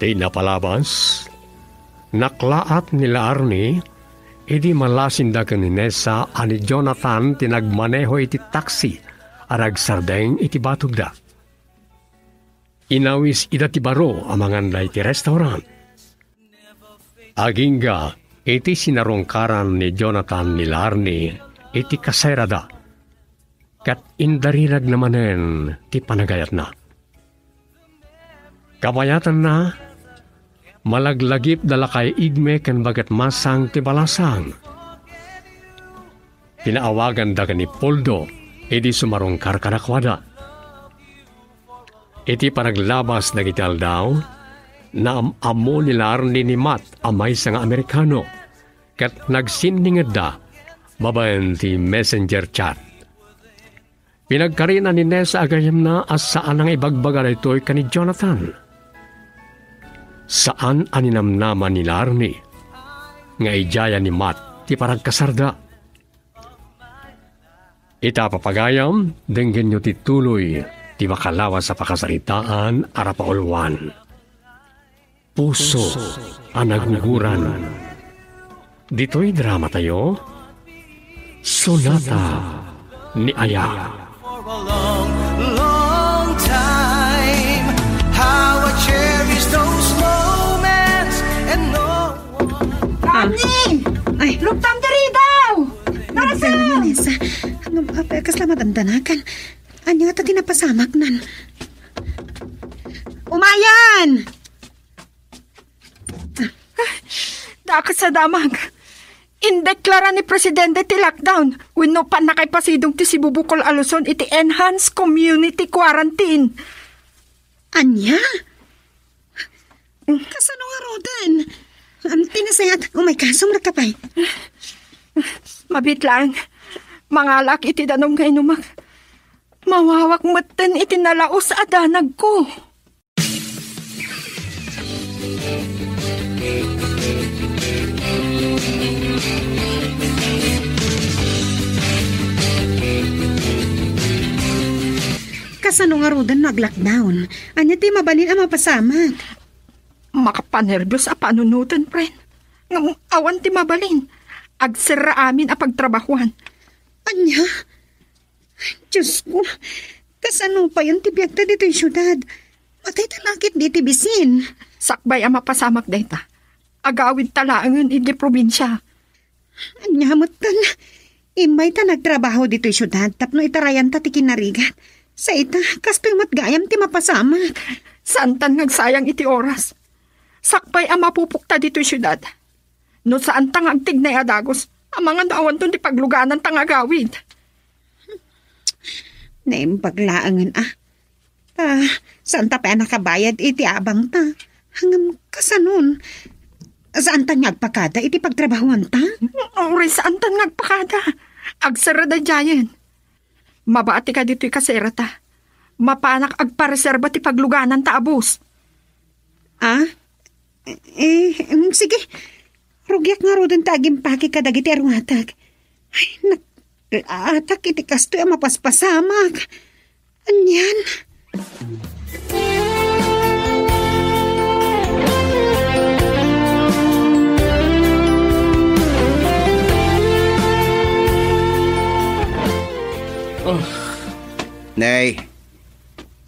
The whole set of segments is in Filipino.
Di napalabas, naklaat nila Arnie, idi malasindagan ni Nessa ani Jonathan tinagmaneho iti taksi arag sardeng iti batugda. Inawis ida ti baro amangan iti restaurant. Agingga iti sinarongkaran ni Jonathan ni Arnie iti kaserada. Kat indarirag namanen ti panagayat na. Kabayatan na, malaglagip dalakay igme ken bagat masang ti balasang. Pinaawagan daga ni Poldo, edi sumarongkar kanakwada. Iti panaglabas na gital daw, na amo nila Arnie ni Matt amay sa nga Amerikano, kat nagsindingad da, babayan ti messenger chat. Pinagkarina ni Nessa agayam na as saan ang ibagbaga na ito'y kani Jonathan. Saan aninamnaman ni Arnie nga ijaya ni Matt ti paragkasarda. Itapapagayam, dengen nyo ti tuloy ti makalawa sa pakasaritaan arapaulwan. Puso ang naguguran. Dito'y drama tayo, Sonata ni Aya. For a long, long time, how I cherish those moments and no one... Ani! Ay, luptam diri daw! Nasa! Nessa, ano ba? Kaslamat ang danakan. Anya ito tinapasamak nan. Umayan! Daka sa damag. Indeklara ni Presidente ti lockdown. Wenno pa nakaipasidong ti Sibubukol Aluson iti Enhanced Community Quarantine. Anya? Kasano nga rodan? Ang tinasayat, umay kasong nakapay. Mabit lang. Mangalak iti danong nga inumak. Mawawak maten iti nalaos adanag ko. Kasano nga rodan nag-lockdown? Anya ti mabalin ang mapasamat? Makapanerbiyos a panunutan, friend. Ngam awan ti mabalin. Agsira amin a pagtrabahuan. Anya? Diyos ko, kasano pa yun ti biyagta dito yung syudad? Matay talakit di ti bisin. Sakbay ang mapasamak data. Agawid talaangan iti probinsya. Anya matan, imay ta nagtrabaho dito yung syudad tapno itarayan ta ti kinarigat. Sa ita, kastoy matgayam ti mapasamak. Santan ngagsayang iti oras. Sakbay ang mapupukta dito yung syudad. No saan tang agtignay adagos, ang mga dawan ton ti pagluganan tang agawid. Naimpaglaangan saan ta pa nakabayad iti abang ta? Hangam kasanon. Saan ta ngagpakada iti pagtrabahuan ta? Uri saan ta ngagpakada? Agsara da jayan. Mabati ka dito'y kasera ta. Mapanak agpareserba ti pagluganan ta abos. Sige. Rugyak nga rodon taging paki kadagiti arungatag. Ay, atak iti kastoy ang mapaspasamak. Anyan? Nay,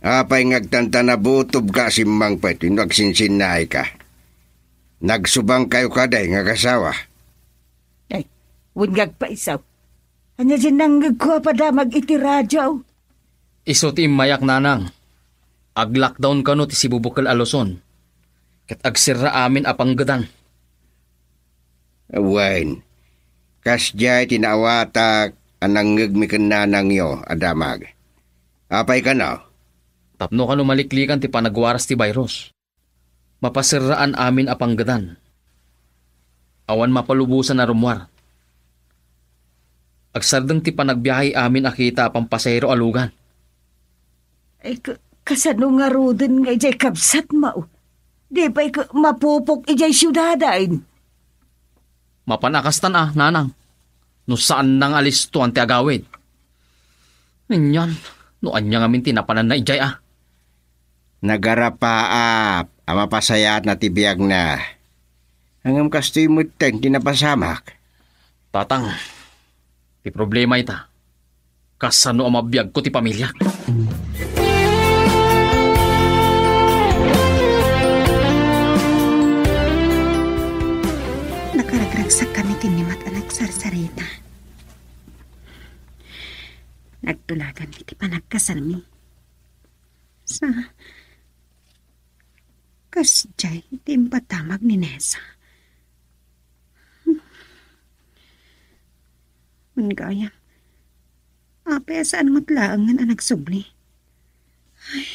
apay ngagtantana butob ka si Mang Pet, nagsinsinay ka. Nagsubang kayo kaday nga kasawa. Ay, wungag pa isaw. Anya dyan nang ngagkuha pa damag iti radyo. Iso ti mayak nanang. Ag-lockdown ka no ti Sibubukol Aluson. Kat agsira amin apanggadan. Awain, kasjay tinawatak anang ngagmikan nanang yo, adamag. Apay ka na? Tapno ka maliklikan ti panagwaras ti virus. Mapasiraan amin apanggadan. Awan mapalubusan na rumwar. Agsardeng ti panagbiyahe amin akita pampasayro alugan. Ay, kasano nga rodin nga ijay kabsat mao. Di ba'y mapupok ijay syudadain. Mapanakastan nanang. No saan nang alis to ang ti agawid. Ninyan, no anya ngamin tinapanan na ijay Nagarapaap, Ama pasayat na tibiyag na. Hanggang kastoy mo ten, tinapasamak. Tatang, ti problema ita. Kasano ang mabiyag ko ti pamilya? Nakaragragsak kami tinimat anak sarsarita. Nagtulagan iti panagkasalmi. Sa kasjay iti impatamag ni Nessa. Gaya. Apa saan matlaangan anak subli? Ay,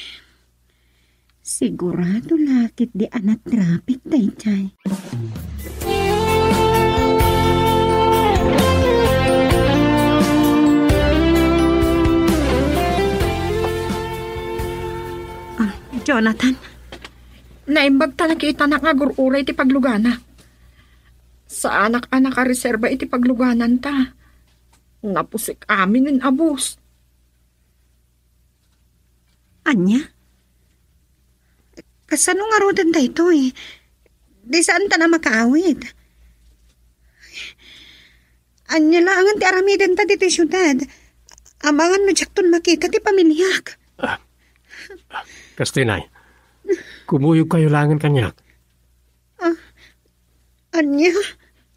sigurado lakit di anak trapik tay. Jonathan. Naimbag ta nakita na nga gururay iti paglugana. Sa anak-anak ka reserba iti pagluganan ta. Napusik amin ng abos. Anya? Kasano nga rodan ta ito eh? Di saan ta na makaawit? Anya laangan ti aramidan ta dito syudad. Amangan mo jakton makita ti pamilyak. Kastinay, kumuyog kayo langan kanyak. Anya?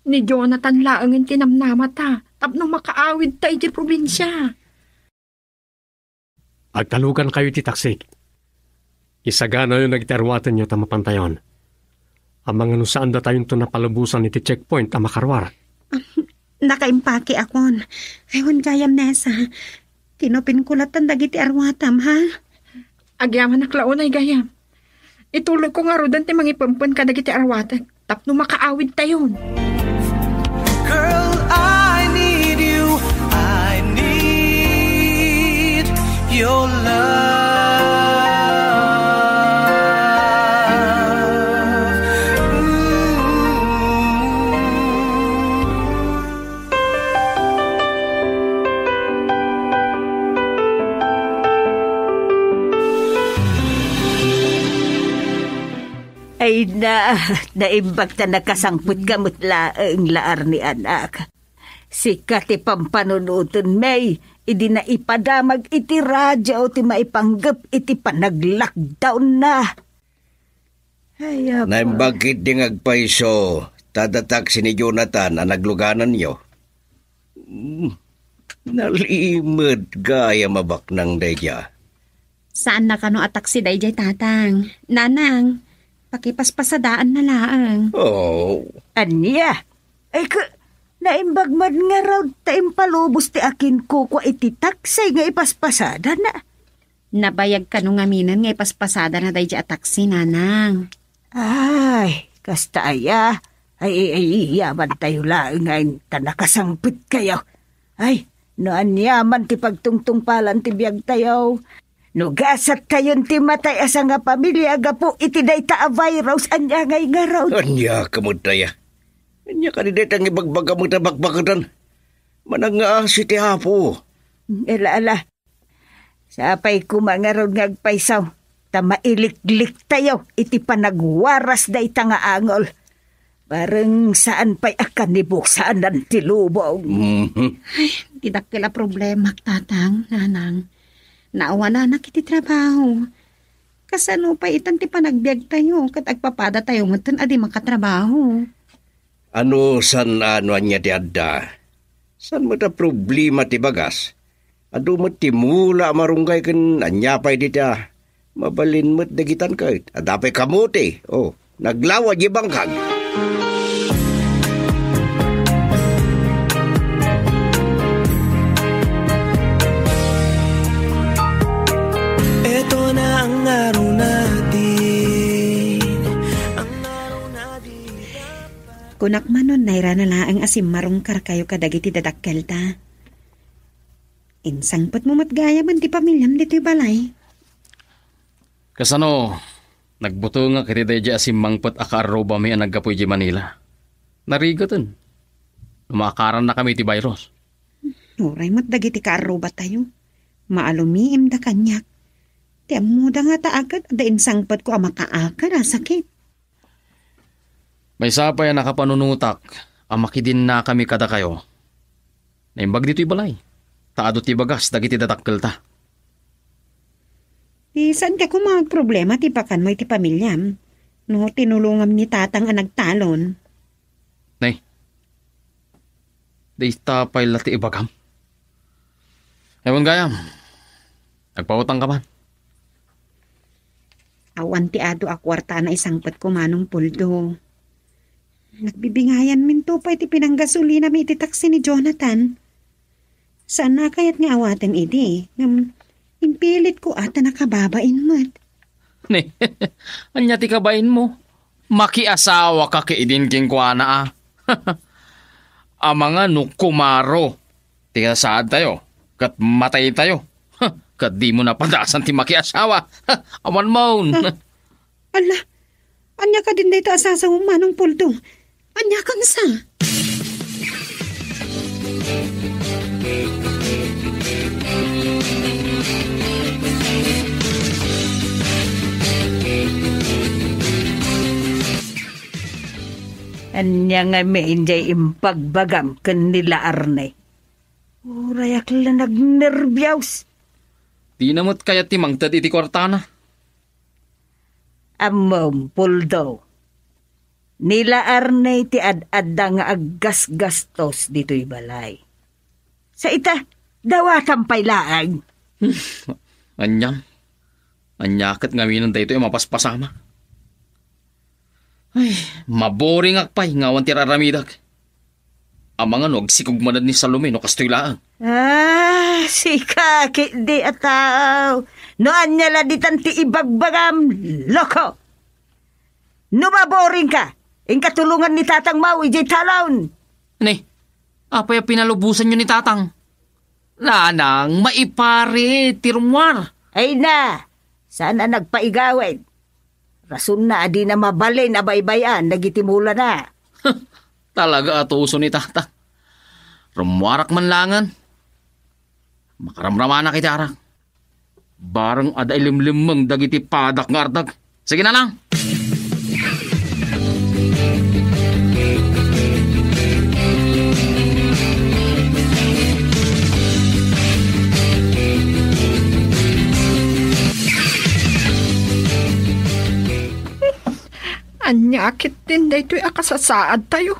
Ni Jonathan laangan tinamnama ta. Tapno makaawid ta iti probinsya. Agtalugan kayo ti taksik. Isagana yung nagterwatan nyo tamapantayon. Ang mga nusaan da tayong to napalubusan iti checkpoint ang makarwar. Nakaimpake akon. Aywan gayam Nessa. Kinopinkulatan dagiti arwatam ha? Agyaman naklaon ay gayam. Itulog ko nga rodan ti mangipampan ka dagiti arwatan. Tapno makaawid tayon. Girl, I need you. I need your love. Ay naimbag ta nakasangput kamot laang laar ni anak. Sikat ipampanunuton may, idi na ipadamag iti radyo ti maipanggap iti panaglockdown na. Ay, apa. Naimbagkit di ngagpaiso, tadatak si ni Jonathan ang nagluganan niyo. Nalimod gaya mabak ng dayja. Saan na kano atak si Dayjay tatang? Nanang, pakipaspasadaan na laang. Oh, Anya? Ay naimbag man nga raw taim palubos ti akin ko kwa iti taksay nga ipaspasada na. Nabayag ka nung aminan nga ipaspasada na Dayjay ataksi nanang. Ay, kasta aya. Ay, yaman tayo lang ngayon tanakasangpit kayo. Ay, noan yaman ti pagtungtung palan ti biyag tayo. Nugasat tayon ti matay asa nga pamilya agapo iti dayta a virus anya ngay nga raw. anya kamutaya. Anya kandidat ang ibagbaga mo tabakbakatan. Manang nga si ti hapo. Ala. Sapay kumangarod ngagpaisaw. Ta mailiklik tayo iti panagwaras dayta nga angol. Parang saan pa'y akan ni buksaan ng tilubong. Ay, tidak kila problema tatang, nanang. Naawa na nakiti trabaho. Kasano pa itan ti panagbiag tayo kat agpapada tayo ngatan adi makatrabaho. Ano san ano anya ti adda? San mo ta problema ti bagas? Ado mo ti mula marunggay ken anya pa'y di ta. Mabalin mo't dagitan kahit. Adapay kamuti. Oh, naglawa di bangkag. Ito na ang araw natin. Ang araw natin. Kunak manon naira na laang asim marungkar kayo kadagiti dadakkel ta. Insangpot mo matgaya man ti pamilyam dito'y balay. Kasano, nagbuto nga kiti dayja asim mangpot akaarroba may anaggapoy di Manila. Narigotan. Lumakaran na kami ti virus. Uray mo't dagiti kaaruba tayo. Maalumiim da kanyak. Ti amuda nga ta agad, dain sangpat ko ang makaakar, sakit. May sapay nakapanunutak, amakidin na kami kada kayo. Naimbag dito'y balay. Taado ti bagas, dagiti datakkel ta. Saan ka kung mga problema ti pakan mo iti pamilyam? No, tinulungam ni tatang ang nagtalon. Nay, day tapay lati ibagam. Ewan gayam, nagpautang ka man. Awan ti ado akwarta na isangpat ko manong puldo. Nagbibingayan minto pa iti pinanggasolina may iti taksi ni Jonathan. Saan na kayat nga awatan idi? Impilit ko ata nakababain mo't. Ne, anya ti kabain mo? Makiasawa ka kaidin king kuana ang mga nukumaro. Tika saan tayo? Kat matay tayo. Kat di mo napadasan ti makiasawa. Awan maun. Ala, anya ka din dito asasa mo manong puldo. Anya kan sa? Anya nga may injay impagbagam kanila arne. Urayak lang nagnervyaws. Di namot kaya ti mangtad iti kwartana. Amom, puldo. Nila arne ti ad-adda nga aggas-gastos dito'y balay. Sa ita, dawatan pa'y laang. Anyam. Anyakat ngawinan tayo ito mapaspasama. Ay, maboring akpay ngawan ti raramidag. Ang mga nagsikog manad ni Salome no kastoy laang. Si kaki di ataw. Noan niya laditan ti ibagbagam, loko. Numaboring ka. Ingkatulungan ni Tatang Mau, ijay talawn. Ne, apay pinalubusan nyo ni Tatang. Nanang, maipare, tirumwar. Ay na, sana nagpaigawin. Rason na adi na mabalin na baybayan, nagitimula na. Talaga ato uso ni Tatang. Rumwarak man langan. Makaramrama na kita arak. Barang ada ilimlimang dagiti padak nga ardag. Sige na lang. Anyakit din daytoy akasasaad tayo.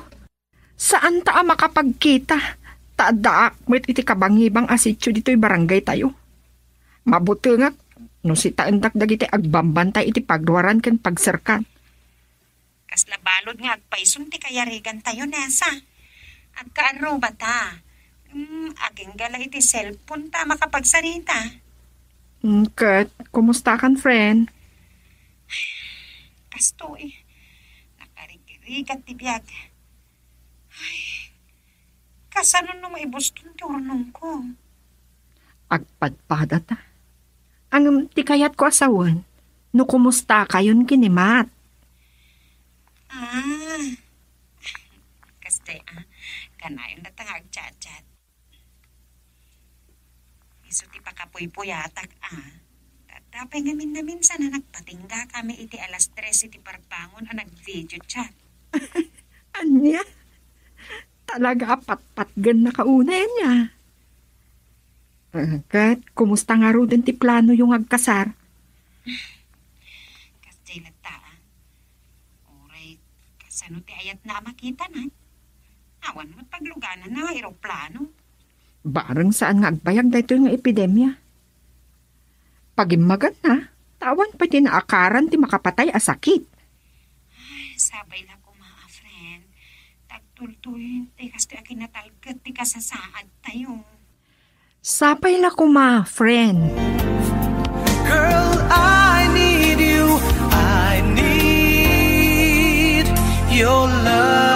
Saan ta makapagkita? Taadaak mo't iti kabangibang asityo dito'y barangay tayo. Mabuti nga, no si taendak dagiti agbambantay iti pagduwaran ken pagserkan. Kasla balod nga agpaison ti kayarigan tayo nesa. Agkaano ba ta? Aging gala iti cellphone ta makapagsarita. Kat, kumusta kan friend? Kasto nakarigat ti biyag. Ay, kasano no maibuston ti urnong ko? Agpadpada ta. Ang tikayat ko asawan, no kumusta kayon kinimat? Kaste kanayon na tanga agchat-chat. Iso ti pakapuy-puyatak Tapay ngamin na minsan na nagpatingga kami iti alas 3 iti parbangon ang nag-video chat. Anya? Talaga pat-patgan na kaunay niya. Kat, kumusta nga ro din ti plano yung agkasar? Kasi nagta, oray, kasano ti ayat na makita na. Awan mo't pagluganan na aeroplano. Barang saan nga agbayag dito yung epidemya? Pagimagan na, tawan pa din naakaran ti makapatay a sakit. Ay, sabay na ko mga friend. Tagtultuin, ti kasto akinatalgat ti kasasaad tayo. Sapay la kuma, friend. Girl, I need you. I need your love.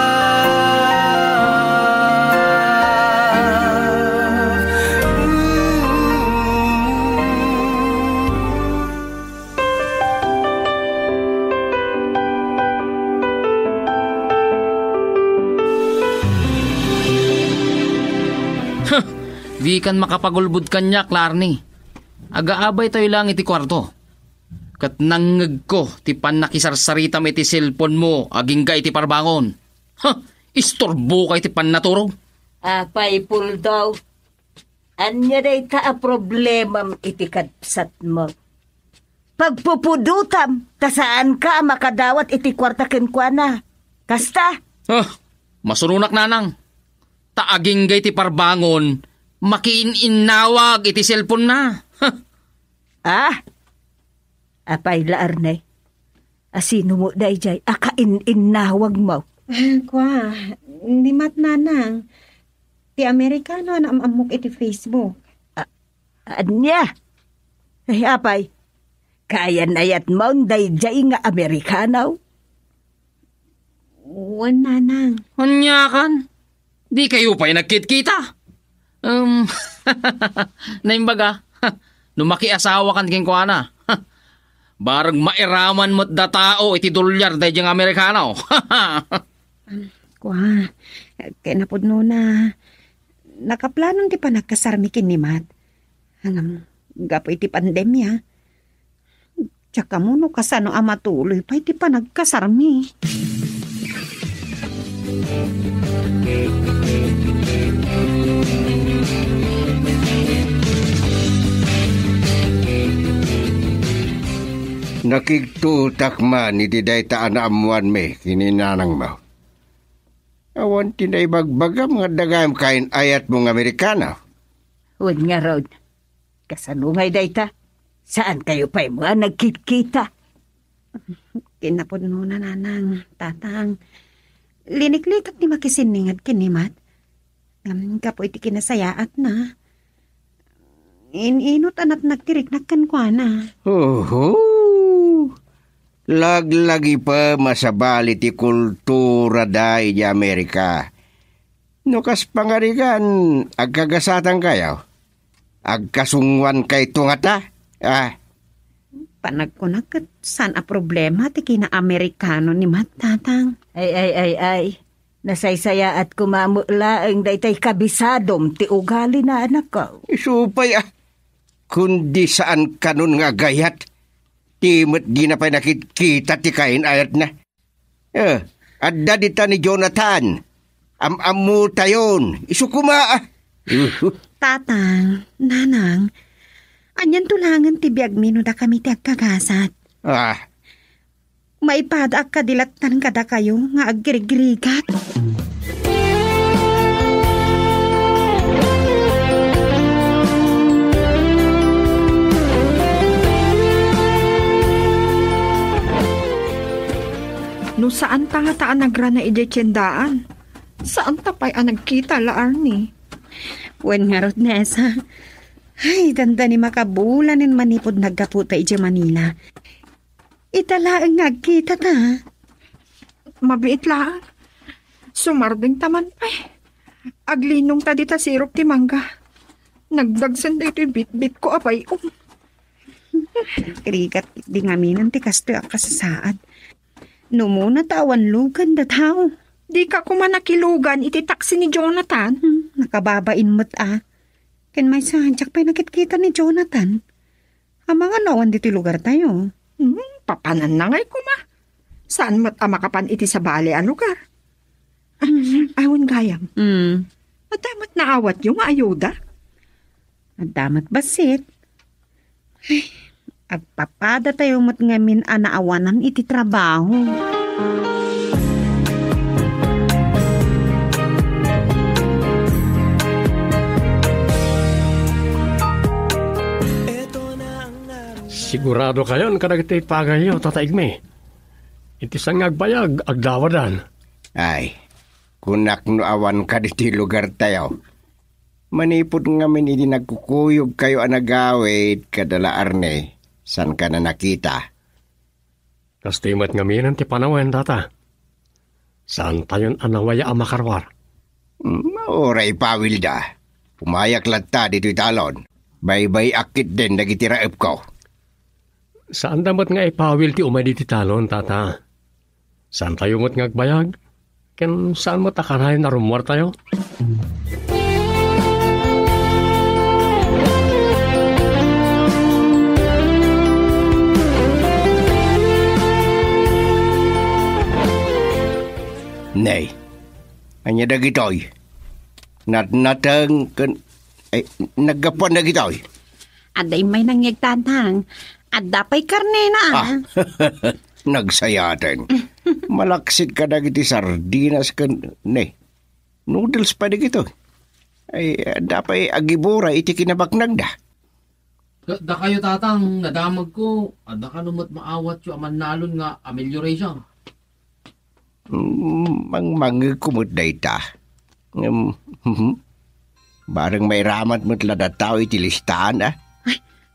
Di kan makapagulbud kanya, Clarny. Agaabay tayo lang iti kwarto. Kat nangag ko, ti pan nakisarsaritam iti cellphone mo, aging ga iti parbangon. Istorbo kay ti pan naturog. Apay puldaw. Anya day ta a problema iti katsat mo. Pagpupudutam, ta saan ka makadawat iti kwarta kenkwana. Kasta? Masurunak nanang. Taaging gay ti parbangon, makiin-inawag iti cellphone na. Apay laarnay. Asino mo day jay, akain-inawag mo. Kwa, hindi mat nanang. Ti Amerikano na amamok iti Facebook. Anya? Ay apay, kaya nayat mo day jay nga Amerikanaw? Wan nanang. Anyakan, di kayo pa'y nagkit-kita. Naimbaga, numakiasawa kan king kuana. Barag mairaman mo't da tao iti dolyar day jang Amerikano. Kwa, kaya napudno na. Nakaplanon ti pa nagkasarmi kinimat. Gapo iti pandemya. Tsaka mo no kasano amatuloy pa iti pa nagkasarmi. Nakigtutak man iti dayta anaamuan me kininanang mo. Awan tinay bagbagam nga dagam kain ayat mong Amerikana. Huwag nga Rod. Kasanungay dayta. Saan kayo pa'y mga nagkikita? Kinapod mo na nanang, tatang. Liniklikat ni makisiningad kinimat. Kapo iti kinasayaat na. Inot anat nagtirik nagkankwana. Laglagi pa masabali ti kultura da iti Amerika. Nukas pangarigan, agkagasatan kayo. Agkasungwan kay tungata. Panagkunakat saan a problema ti kina Amerikano ni matatang. Ay. Nasaysaya at kumamula ang daytay kabisadom ti ugali na anak ko. Isupay kundi saan kanun nga gayat. Timot di na pa nakikita ti kain ayat na. Adda dita ni Jonathan. Amu tayon. Isukuma. Tatang, nanang, anyan tulangan ti biag mino da kami ti agkagasat. Maipada agkadilatan kada kayo nga aggirigrigat. No saan ta nga taan nagrana ije tiyendaan? Saan ta pa'y nagkita laarni? Wen nga rod nesa. Ay, danda ni makabulanin manipod nagkaputa ije Manila. Italaang nagkita ta. Mabiit lang. Sumarding taman pa'y. Aglinong ta dita sirop ti mangga. Nagdagsan da ito'y bit-bit ko apay. Krigat di ngaminan ti kasto ang kasasaad. Numuna tawan lugan da tao. Di ka kumanakilugan iti taksi ni Jonathan. Nakababain mo't Ken may sanjak pa'y nakikita ni Jonathan. Ang mga lawan dito lugar tayo. Papanan na ngay kuma. Saan mo't makapan iti sa bali ang lugar? Awan gayam. Madamat na awat yung ayuda. Madamat basit. Ay, agpapada tayo mo't ngamin anaawanan iti trabaho. Sigurado kayon kadagiti pagayo tataigme. Iti sang agbayag agdawadan. Ay, kunak no awan ka diti lugar tayo. Manipod ngamin iti nagkukuyog kayo anagawit kadala arne. San ka na nakita? Kastimat ngamin ti panawen data. Saan tayon anawaya ang makarwar? Oray pawil da. Pumayak latta dito talon. Baybay akit din nagitiraip ko. Saan damat nga ipawil ti umay ti talon, tata? Saan tayo mo't ngagbayag? Ken saan mo takarahin na rumor tayo? Anya dagitoy. Natang naggapuan dagitoy. Aday may nangyag tatang. At dapay karne na. Nagsayatan. Malaksid ka dagiti sardinas kan noodles pa dagito. Ay dapay agibura iti kinabaknag da. Da kayo tatang, nadamag ko. Da ka numot maawat yung amanalon nga amelioration. Mangmangig kumot da ita. Barang may ramat mo't ladataw iti listahan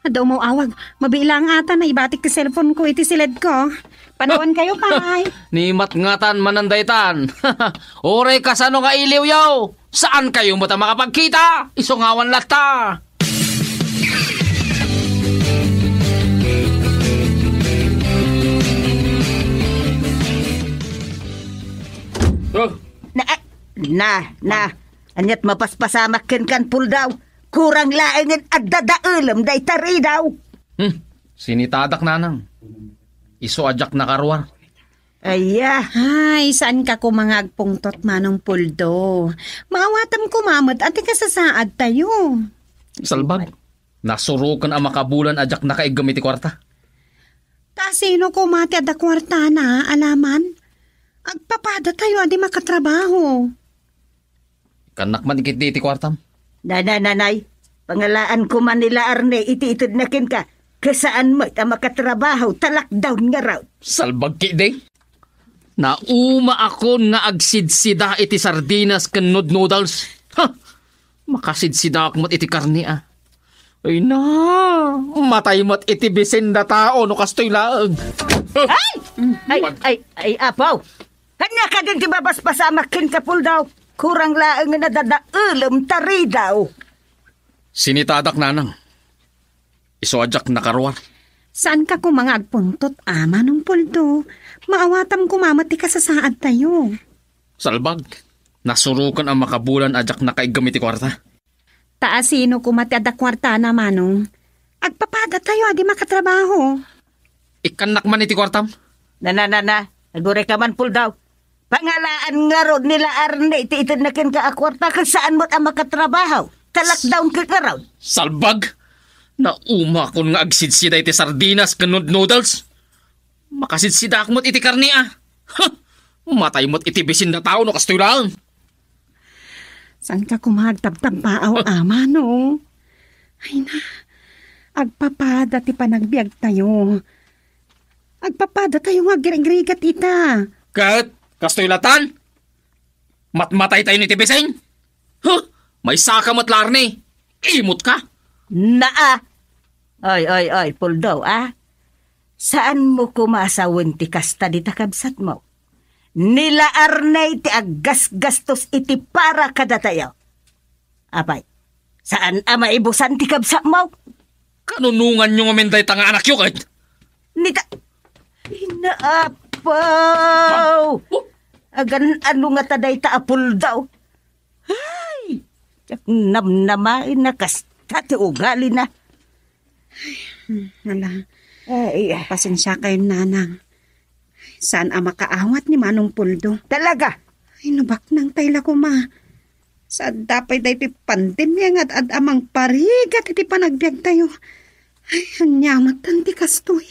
Adaw mo awag. Mabilang ata na ibatik ti cellphone ko iti silid ko. Panawan kayo, pay. Ni matngatan manandaytan. Oray kasano nga iliw yaw. Saan kayo mo ta makapagkita? Isungawan lata. Anyat mapaspasamak kan puldaw. Kurang laengin at dadaulam day tari daw. Sinitadak nanang. Iso ajak na karwar. Ay, saan ka kumangagpungtot manong puldo? Maawatam kumamot at ikasasaad tayo. Salbag. Nasurukan ang makabulan ajak na kaigamiti kwarta. Sino kumati at kwarta na, alaman? Agpapada tayo adi makatrabaho. Kanak man ikit di iti kwartam. Nanay, pangalaan ko man nila arne iti-itid na kin ka. Kasaan mo't ang makatrabaho, talakdown nga raw. Salbag ki day. Nauma akon nga agsidsida iti sardinas ken noodles. Makasidsida akot iti karni Ay na, matay mo't iti bisinda tao no kastoy laag. Ay, apaw. Kanya ka din tibabas pasamak kin kapul daw. Kurang laang na dadaulam tari daw. Sinitadak nanang. Isoajak na karwar. Saan ka kumangagpuntot, manong puldo? Maawatam kumamati ka sa saad tayo. Salbag. Nasurukan ang makabulan ajak na kaigamiti kwarta. Sino kumati ada kwarta na manong? Agpapada tayo adi makatrabaho. Ikanak man iti kwartam? Nagure ka man pul daw. Pangalaan nga rod nila arne iti-itid na kin ka akwarta kung saan mo't ang makatrabaho. Talakdown ka raw. Salbag. Nauma kon nga agsidsida iti sardinas ken noodles. Makasidsida akmot iti karni Matay mo't iti bisin na tao no kastoy lang. Saan ka kumagtabtab paaw no? Ay na, agpapada ti panagbiag tayo. Agpapada tayo nga girigrigat ita. Kat, kastoy latan? Matmatay tayo ni iti bisin? May saka mo't larni. Imot ka? Ay, puldaw, Saan mo kumasawin ti kasta di takabsat mo? Nila arnay ti aggas-gastos iti para kada tayo. Apay, saan maibusan ti kabsat mo? Kanunungan nyo ngaminday tanga anak yun kahit? Nita, inaapaw! Agan ano nga taday taapul daw? Ay, namnamain na kasta ti ugali na. Ay, pasensya kayo nanang. Saan ang makaawat ni Manong Puldo? Talaga? Ay, nabak nang tayla ko Saan dapay dahi ti pandemya nga at amang parigat iti panagbiag tayo. Ay, hanyamat tanti kastoy.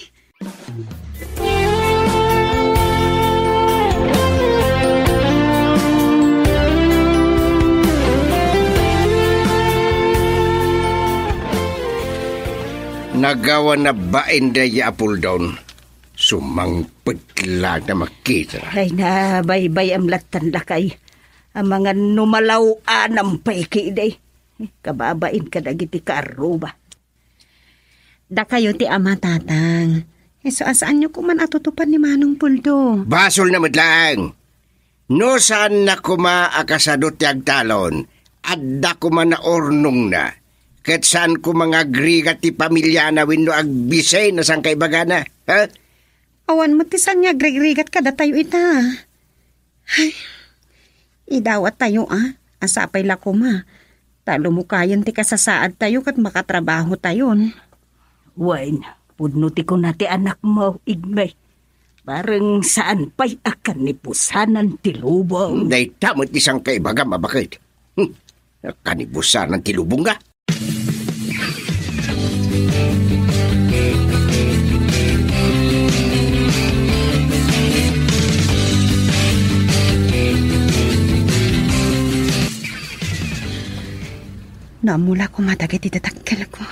Nagawa na ba inday apul down? Sumangpit lang na makita. Ay na, baybay am latan lakay. Ang mga numalaw ng paiki day. Kababain ka dagiti kaaruba. Da kayo ti ama tatang. So asaan nyo kuman atutupan ni Manong Puldo? Basol na madlang. No saan na kumaakasadot yung talon. Adda kuman na ornong na. Kat saan ko mga agrigat ti pamilya na wino agbisay na sang kaibagana. Ha? Awan mo ti saan niya agrigat ka da tayo ita. Ay, idawat tayo asapay la kuma. Talo mo kayan ti kasasaad tayo kat makatrabaho tayon. Wain, pudno ti ko na ti anak mo, igmay. Parang saan pa'y akan ni pusanan ti lubong. Day tamot isang kaibaga mabakit. Kanibusan ng tilubong ka. Namula ko matagit itatakkel ko.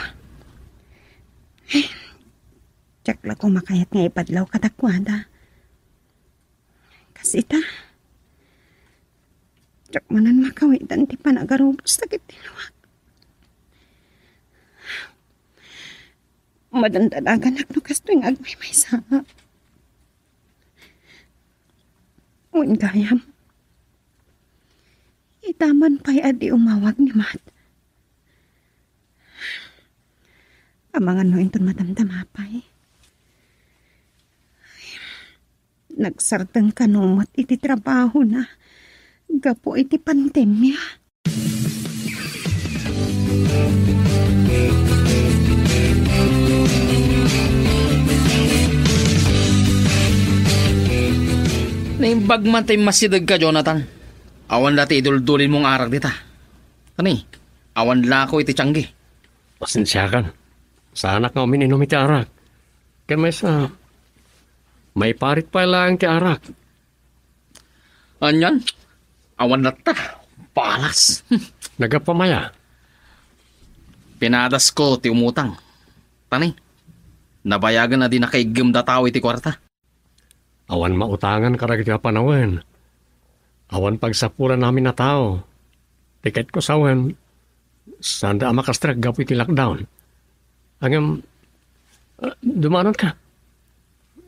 Tsak ko makayat nga ipadlaw katakwada. Kasi ta, tsak manan makawitan ti panagarubos tagit tinuwag. Madandalagan no kasto yung agmay sa. Un gayam. Itaman pa'y adi umawag ni Mat. Amangan no inton matamtamapay. Nagsartang kanumot iti trabaho na. Gapo iti pandemya. Naimbag man tayo masidag ka, Jonathan. Awan dati idul-dulin mong arak dita. Kani, awan lako iti tiyanggi. Pasensya kan. Sa anak nga uminom iti arak. Kaya may parit pa lang ti arak. Anyan, awan na ta. Palas. Nagapamaya. Pinadas ko ti umutang. Tani, nabayagan na din na kay gimda tao iti kwarta. Awan mautangan karag ti panawen. Awan pagsapuran namin na tao. Tiket ko sawen. Sanda makastrag gapo iti lockdown. Hanggang dumanon ka.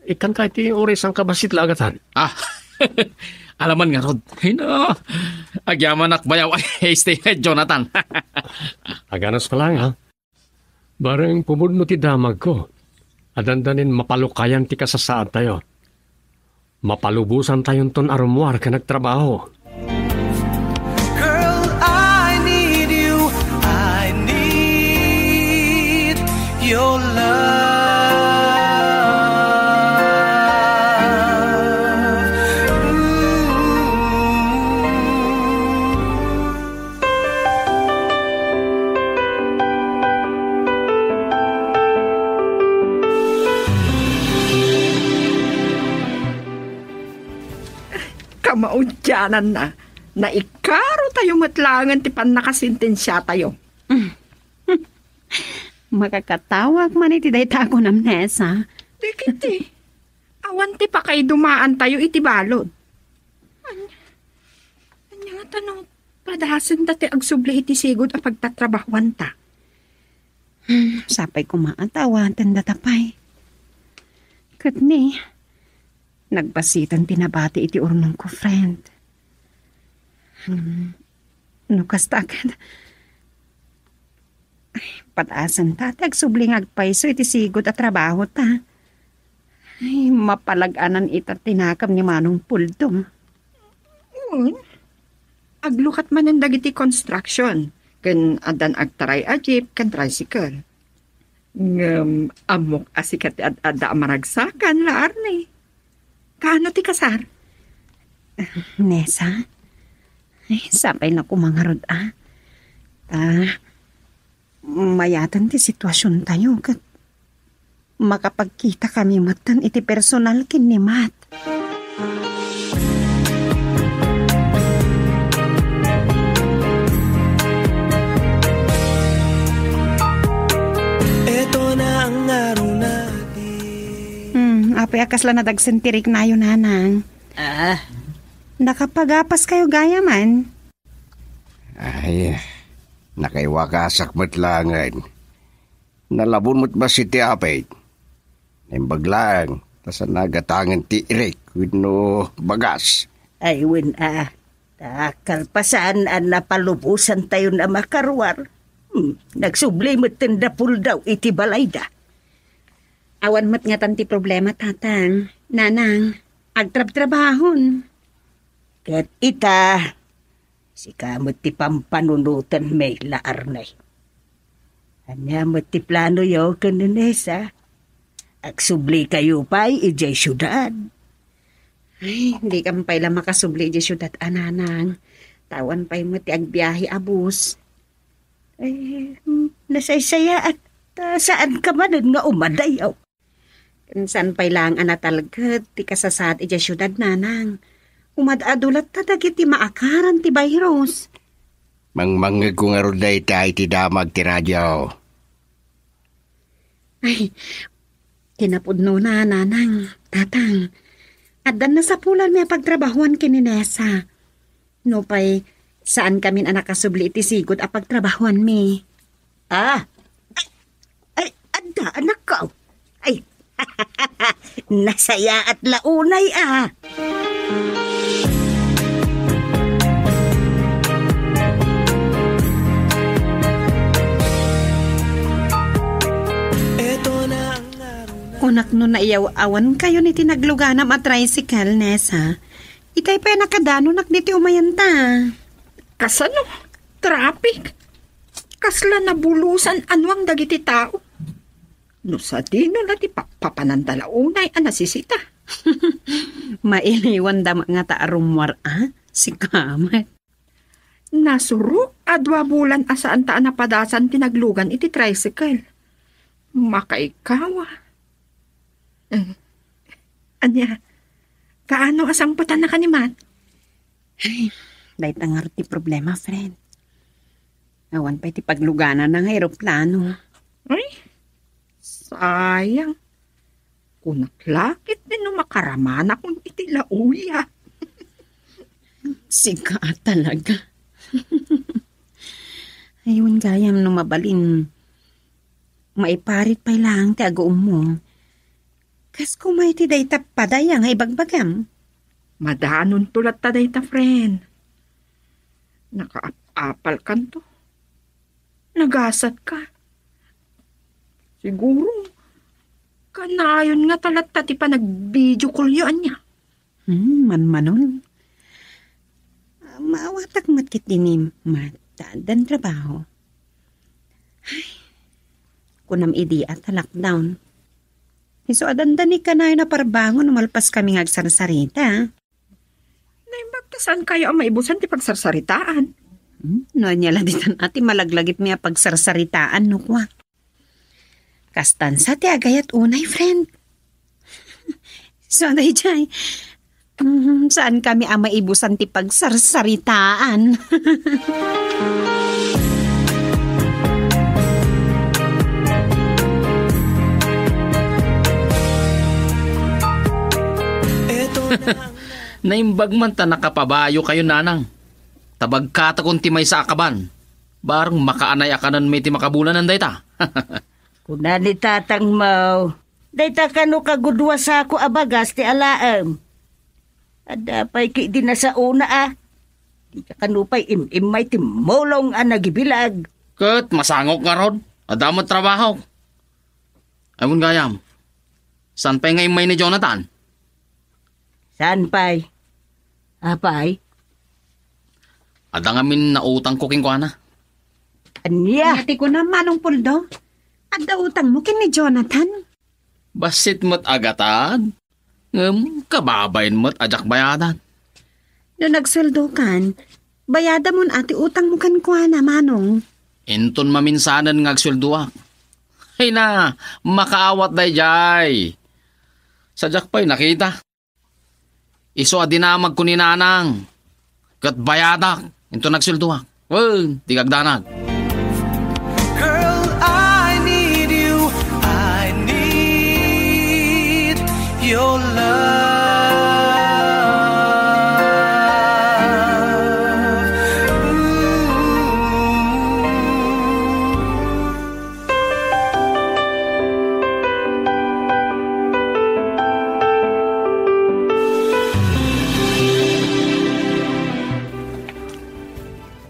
Ikan ka iti oris ang kabasit lagatan. Alaman nga, Rod. Ay na. Agyaman at bayaw ay stay Jonathan. Aganas pa lang, ha? Barang pumudno ti damag ko. Adandanin mapalukayan ti kasasaad tayo. Mapalubusan tayon ton arumwar ka nagtrabaho. Girl, I need you. I need your love. Kamaudyanan na. Naikaro tayo matlangan ti pan nakasintensya tayo. Makakatawag man iti dayta ko namnesa. Dikiti. Awan ti pa kay dumaan tayo iti balod. Anya nga tanong, padahasan dati agsubli iti sigod a pagtatrabahuan ta. Sapay kumaatawa, tanda tapay. Katni, nagbasitan tinabati iti urnong ko, friend. Nukasta agad. Patasan ta, tagsubling agpaiso iti sigod at trabaho ta. Ay, mapalaganan ita tinakam ni Manong Puldong. Aglukat man ang dagiti construction. Kan adan agtaray a jeep, kan tricycle. Amok asikat at ada maragsakan laar ni. Kaano ti kasar? Nesa? Ay, sapay na kumangarod mayatan ti sitwasyon tayo kat makapagkita kami matan iti personal kin ni Mat. Ito na ang araw natin. Apay akas lang nadagsentirik na yun, nanang. Nakapagapas kayo gaya man. Ay, nakaiwakasak matlangan. Nalabon mo't ba si ti apay? Naimbaglang, tasan nagatangan ti Eric with no bagas. Ay, kalpasan ang napalubusan tayo na makarwar. Nagsubli mo't tindapul daw iti balayda. Awan mat nga tanti problema, tatang. Nanang, agtrab-trabahon. Kat ita, si kamot ti pampanunutan may laarnay. Anya mo't ti plano yaw kanunesa. Agsubli kayo pa'y ijay syudad. Ay, hindi ka pa ila makasubli di syudad ananang. Tawan pa mo ti agbiyahe abus. Ay, nasaysaya at saan ka man nga umadayaw. Kansan pa ilang anatalagad ti kasasad iti syudad nanang. Umadadulat ta dagiti maakaran ti virus. Mangmangag ko nga ron tayo ti damag ti radyo. Ay, kinapudno na nanang, tatang. Adan na sa pulan may pagtrabahuan kininesa. No pa'y saan kami anak kasubli iti sigod a pagtrabahuan mi. Ah, ay, ada anak ko. Ay, nasaya at launay ah. Kunak no na iyaw-awan kayo ni tinagluganam at tricycle, Nessa. Itay pa nakadano nak diti umayanta. Kasano? Traffic? Kasla na bulusan anwang dagiti tao. No sa dino na ti papanandala unay anasisita. Mailiwan da nga taarumwar si Kamat. Nasuro adwa bulan asaan ta napadasan tinaglugan iti tricycle. Makaikawa. Anya, kaano asang patan na kaniman? Ay, dahil tangar ti problema, friend. Awan pa iti pagluganan ng aeroplano. Ay, sayang. Kunaklakit din no makaramana kung iti lauya. Sika talaga. Ayun gayam no mabalin. Maiparit pa lang ti agaum mo. Kas kumay ti day tapadaya nga ibagbagam. Madanon tulat ta day ta, friend. Nakaapal kan to. Nagasat ka. Siguro, kanayon nga talat ta ti pa nag-video call yun niya. Manmanon. Maawatak matkit din dan trabaho. Ay, kunam idi at lockdown. So, adandani ka na na parbangon umalpas kami agsarsarita. Naimagtasan kayo ang maibusan ti pagsarsaritaan. No, niya lang ditan ati malaglagit niya pagsarsaritaan, no kwa. Kastansa ti agayat unay, friend. So, anday jay, saan kami ang maibusan ti pagsarsaritaan? Naimbag man ta nakapabayo kayo nanang. Tabag kata kung timay sa akaban. Barang makaanay akanan may ti makabulan ng dayta. Kuna ni tatang mo. Dayta kano kagudwa sa ako abagas ti alaam. Adapay ki di na sa una ah. Di ka kanupay imay ti molong nagibilag. Kat masangok nga ron. Adamot trabaho. Ayun gayam. San pa ngay may ni Jonathan? Saan pa'y? Apay? Adang amin na utang ko king kuana. Anya? Ati ko na manong puldo. Adda utang mo kin ni Jonathan. Basit mo't agatan. Kababayin mo't ajak bayadan. No nagseldo kan, bayada mon ati utang mo kan kuha na manong. Inton maminsanan ng agsulduak. Ay na, makaawat day jay. Sadyak pa'y nakita. Iso adinamag ko ni nanang. Kat bayadak, into nagsulduak. Well, tigagdanag. Girl, I need you. I need your love.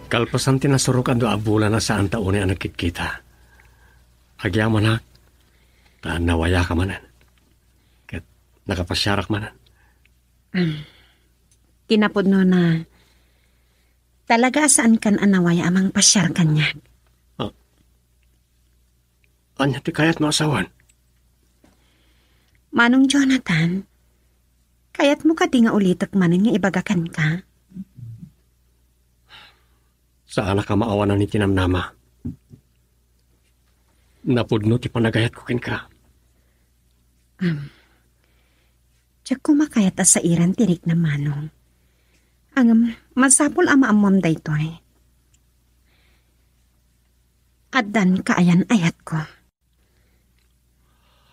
Kalpasan tinasurukan do abulan na saan taon na nakikita. Agyaman na, nawaya ka manan. Kat nakapasyarak manan. Kinapod no na, talaga saan kan anawaya amang pasyar kanya? Anya ti kayat no asawan? Manong Jonathan, Kayat mo ka di nga ulitak manin nga ibagakan ka. Saan ka maawanan ni tinamnama? Napudno ti panagayat ko ken ka. Tiyak kumakayat sa iran tirik na manong. Ang masapol ama amam daytoy. Addan kaayan ayat ko.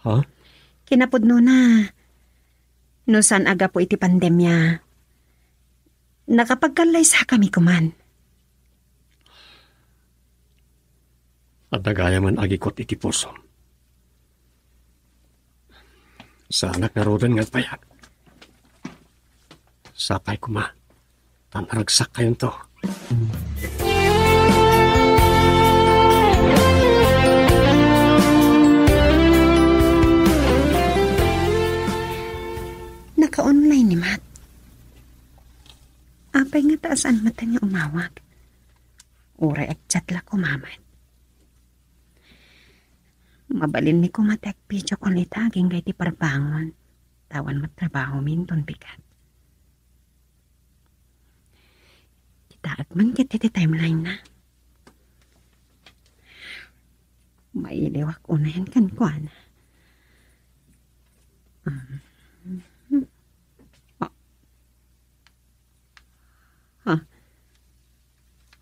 Ha? Kinapudno na. No san aga po iti pandemya. Nakapagkalay sa kami kuman. At nagaya man agikot iti puso. Sa anak nga rodan nga payag. Sapay ko ma. Tanaragsak kayon to. Naka-online ni Matt. Apay nga taasan mata niya umawag. Uray at chat la kumamat. Mabalin ni kumatek picture ko litaging kay ti parbangon. Tawan matrabaho minton bigat. Kita man kiti ti timeline na. Mailiwak unahin kan ko ana.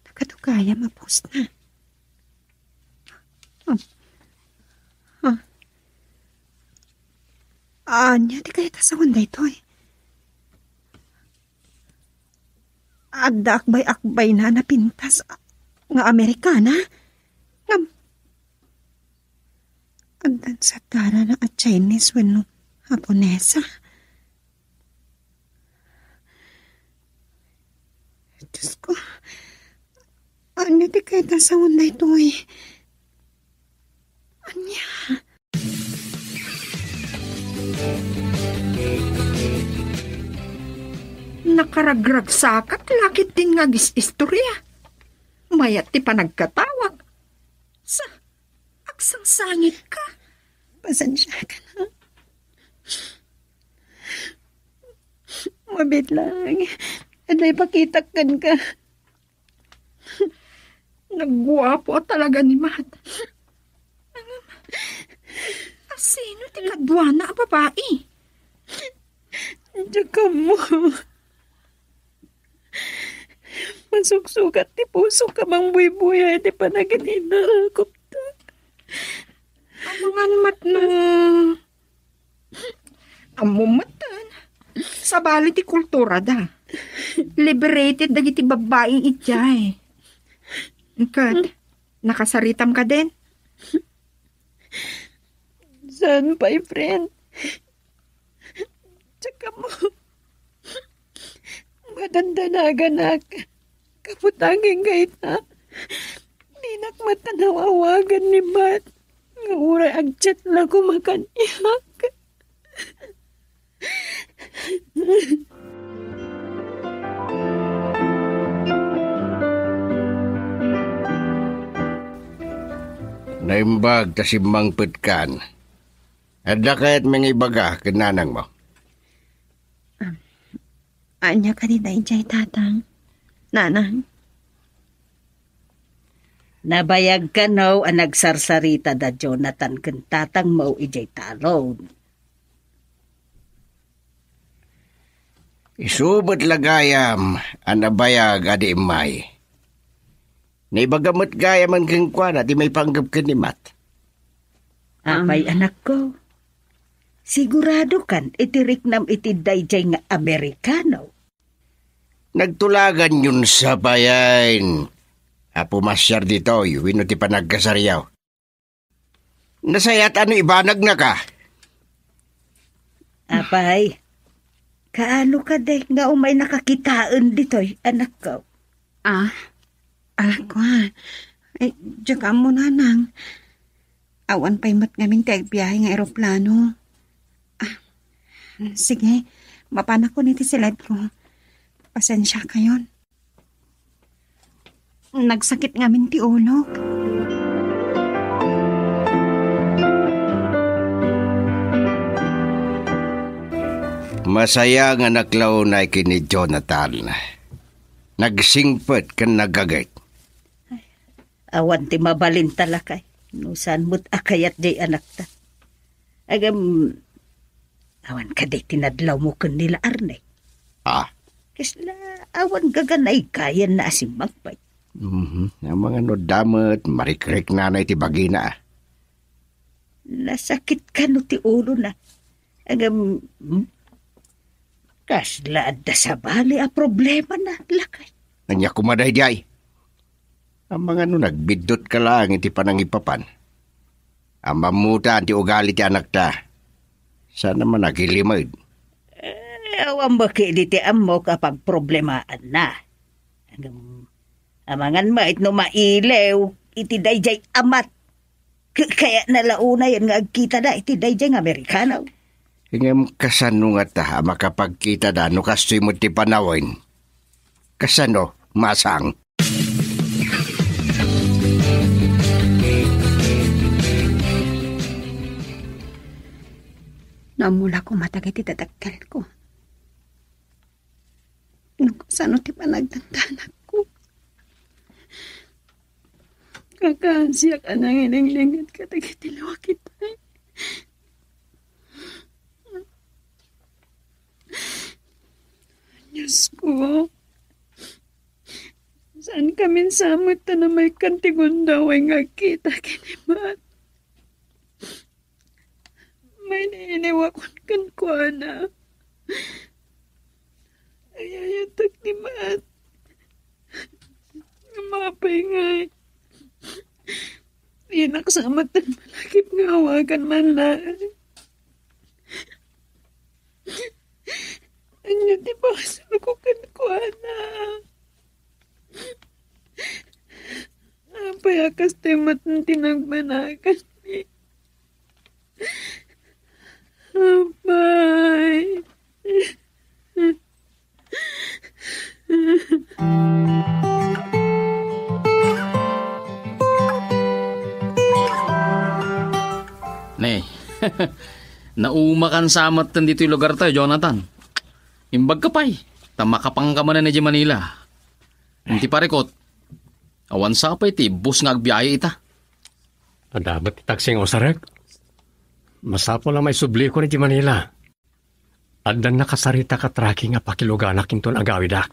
Nakatugaya ma-post na. Anya, di kaya tasawan da ito eh. Agda akbay na napintas nga Amerikana. Nga agdan sa tara na at Chinese wenno Haponesa. Diyos ko. Anya, di kaya tasawan da ito eh. Anya. Nakaragragsakat lakit din nga istorya. Mayat ti panagkatawag. Sa aksang sangit ka. Pasensya ka na. Mabit lang. Aday pakitakan ka. Nagwapo talaga ni Matt. Sino ti kadwana a babae? Diyan mo. Masuksukat ti puso ka mang buy-buya ti panagininarakop ta. Ang mga mat no. Amumatan. Sa bali ti kultura da. Liberated dagiti babaeng itjay. Kat, nakasaritam ka din? Saan pa, friend? Tsaka mo. Madandanagan na kaputangin kahit na. Dinak matanawawagan ni Matt. Nga uray agchat lang kumakaniyak. Naimbag ta si Mang Petkan. Adda kaya't mga ibaga kananang mo. Anya ka ni Dayjay, tatang. Nanang. Nabayag ka no ang nagsarsarita da Jonathan ken tatang mo ijay talon. Isubot lagayam ang nabayag adi imay. Naibagamot gayaman kang kwa na di may panggap ka ni Matt. Apay anak ko. Sigurado kan itirik nam iti dayjay nga Amerikano. Nagtulagan yun sa bayan. Pumasyar dito, wino ti panagkasaryaw. Nasayat ano ibanag na ka? Apay, kaano ka day nga umay nakakitaan dito'y anak ko? Ko ay, diyan mo nanang. Awan pa'y mat ngamin tayo biyahe nga aeroplano. Sige, mapanak ko niti silad ko. Pasensya kayon. Nagsakit ngamin ti ulog. Masaya nga naklaunay kini Jonathan. Nagsingpet kan nagagay. Awan ti mabalin talakay. Nusan mo't akayat day anak ta. Agam, awan ka day tinadlaw mo kun nila Arne. Kasla awan gaganay kayan na asimbang pay. Ang mga damat, marikrik na ti bagina. Nasakit ka no ti ulo na. Agam, kasla adda sa bali a problema na lakay. Nanya kumaday di ay. Ang mga nagbidot ka lang iti panangipapan. Ang mamuta ti ugali ti anak ta. Sana man nagilimad. Awan ba kaili ti amo kapag problemaan na. Amangan mait no mailew, iti dayjay amat. Kaya nalauna yan nga agkita da, iti dayjay nga Amerikano. Ingam kasano nga ta, makapagkita da, no kastoy mo ti panawin. Kasano, masang. Namula ko matagay ti dadagkal ko. Nung kasano ti panagdandanak ko. Kakasiyak anang ilinglingit ka tagitilawa kita. Diyos ko. Saan kami samot na may kantigundaw ay ngagkita kinimat. May nainiwakon kan ko na. Ayayatag ni Maat. Mapingay. Inaksamat ng malakip nga hawakan man na. Anyo di ba kasalukukan ko na. Apayakas temat ng tinagmanakan ni. Bye. Ne, naumakan samat tan dito yung lugar tayo, Jonathan. Imbag ka pa'y, tamakapang ka man na di Manila. Hindi parikot, awan sa pa'y ti, bus nga agbiyahe ita. Dapat taksing osarek. Masapo lang may subli ko ni di Manila. Addan nakasarita ka tracking nga pakiluganak inton agawidak.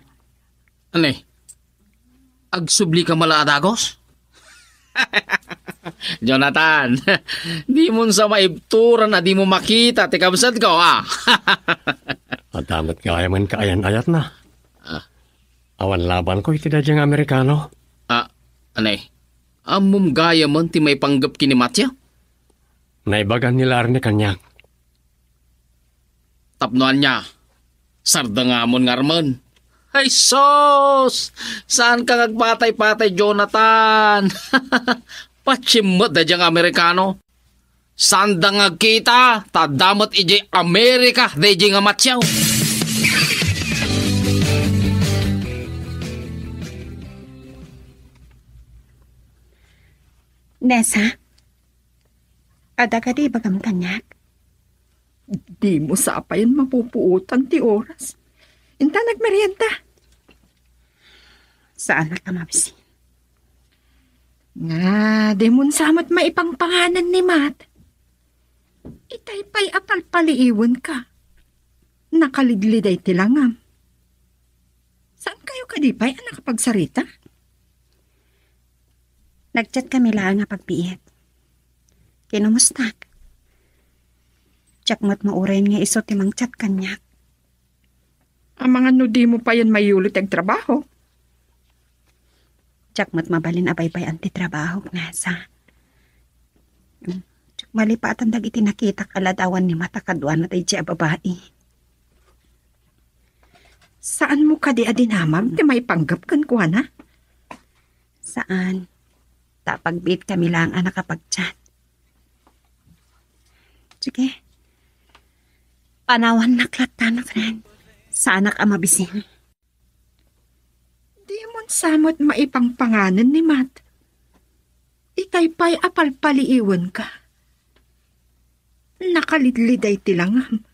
Ane, agsubli ka mala adagos? Jonathan, di mo sa maibturan na di mo makita, tikabsat ko, Dapat kaayaman kaayan-ayat na. Awan laban ko iti dadyang Amerikano. Ane, amom gaya man ti may panggap kini Matya? Naibagan nila Arne kanya. Tapnoan niya, sarda nga mon ngarman. Ay sos! Saan ka nagpatay-patay, Jonathan? Pachimot da diyang Amerikano. Saan da ngagkita? Tadamot iji Amerika, da iji nga matyaw. Nessa, ada ka di bagam kanyak? Di mo sapayan mapupuutan ti oras. Inta nagmerienta. Saan na ka mabisin? Nga, di mo samat maipangpanganan ni Matt. Itay pa'y apalpaliiwan ka. Nakalidliday tilangam. Saan kayo kadipay ang nakapagsarita? Nagchat kami lang nga pagbiit. Kinumusta? Tsak mo't mauren nga iso timang chat kanyak. Ang mga nudi mo pa yan mayulit ang trabaho. Tsak mo't mabalin abay-bay antitrabaho nasa. Tsak mali pa at andag itinakita kaladawan ni matakaduan at ay siya babae. Saan mo ka di adinamam ti may panggap kan kuha na? Saan? Tapagbit kami lang ang nakapag-chat. Sige. Panawan naklatan, friend. Sa anak ang mabisin. Di mo samot maipangpanganan ni Matt. Itay pa'y apalpaliiwan ka. Nakalidliday tilangam.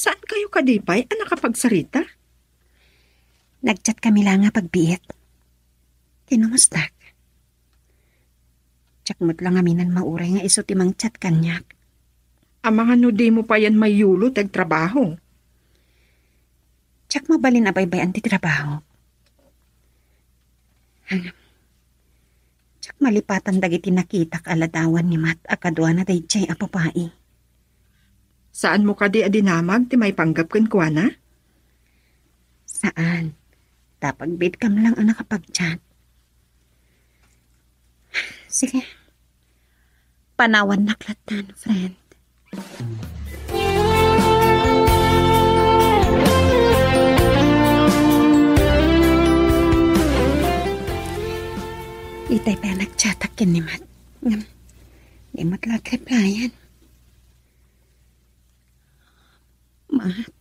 Saan kayo kadipay ang nakapagsarita? Nagchat kami lang nga pagbiit. Kinumustak. Tsakmot lang aminan mauray nga iso timang chat kanyak. Ang mga nudi mo pa yan may yulo tag trabaho. Tsak mabalin abay-bayan ti trabaho. Tsak malipatan dagiti nakitak aladawan ni Mat akadwa na dayjay apapai. Saan mo kadi adinamag ti may panggap ken kuana? Saan? Tapagbit kam lang ang nakapag-chat. Sige. Panawan naklatan, friend. Itay pa nagchatak yan ni Mat. Ni Mat lag-replyan. Mat.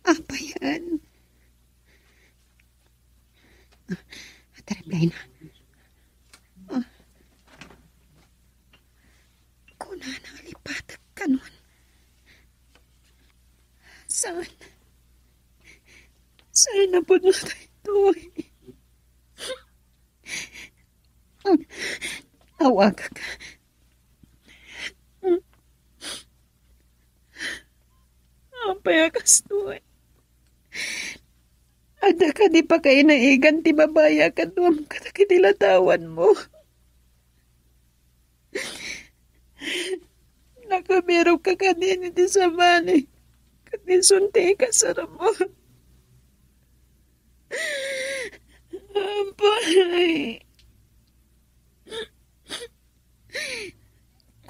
Apa yan? At-reply na. Kuna na lipatak ka nun. Saan? Saan na po na tayo Awag ka. Apay akas tuway. Ada ka di pa kayo naigan ti babaya ka tuwam ka na kinilatawan mo. Nakamero ka kanini ti samani. Kanisunti ka sa mo. Apay.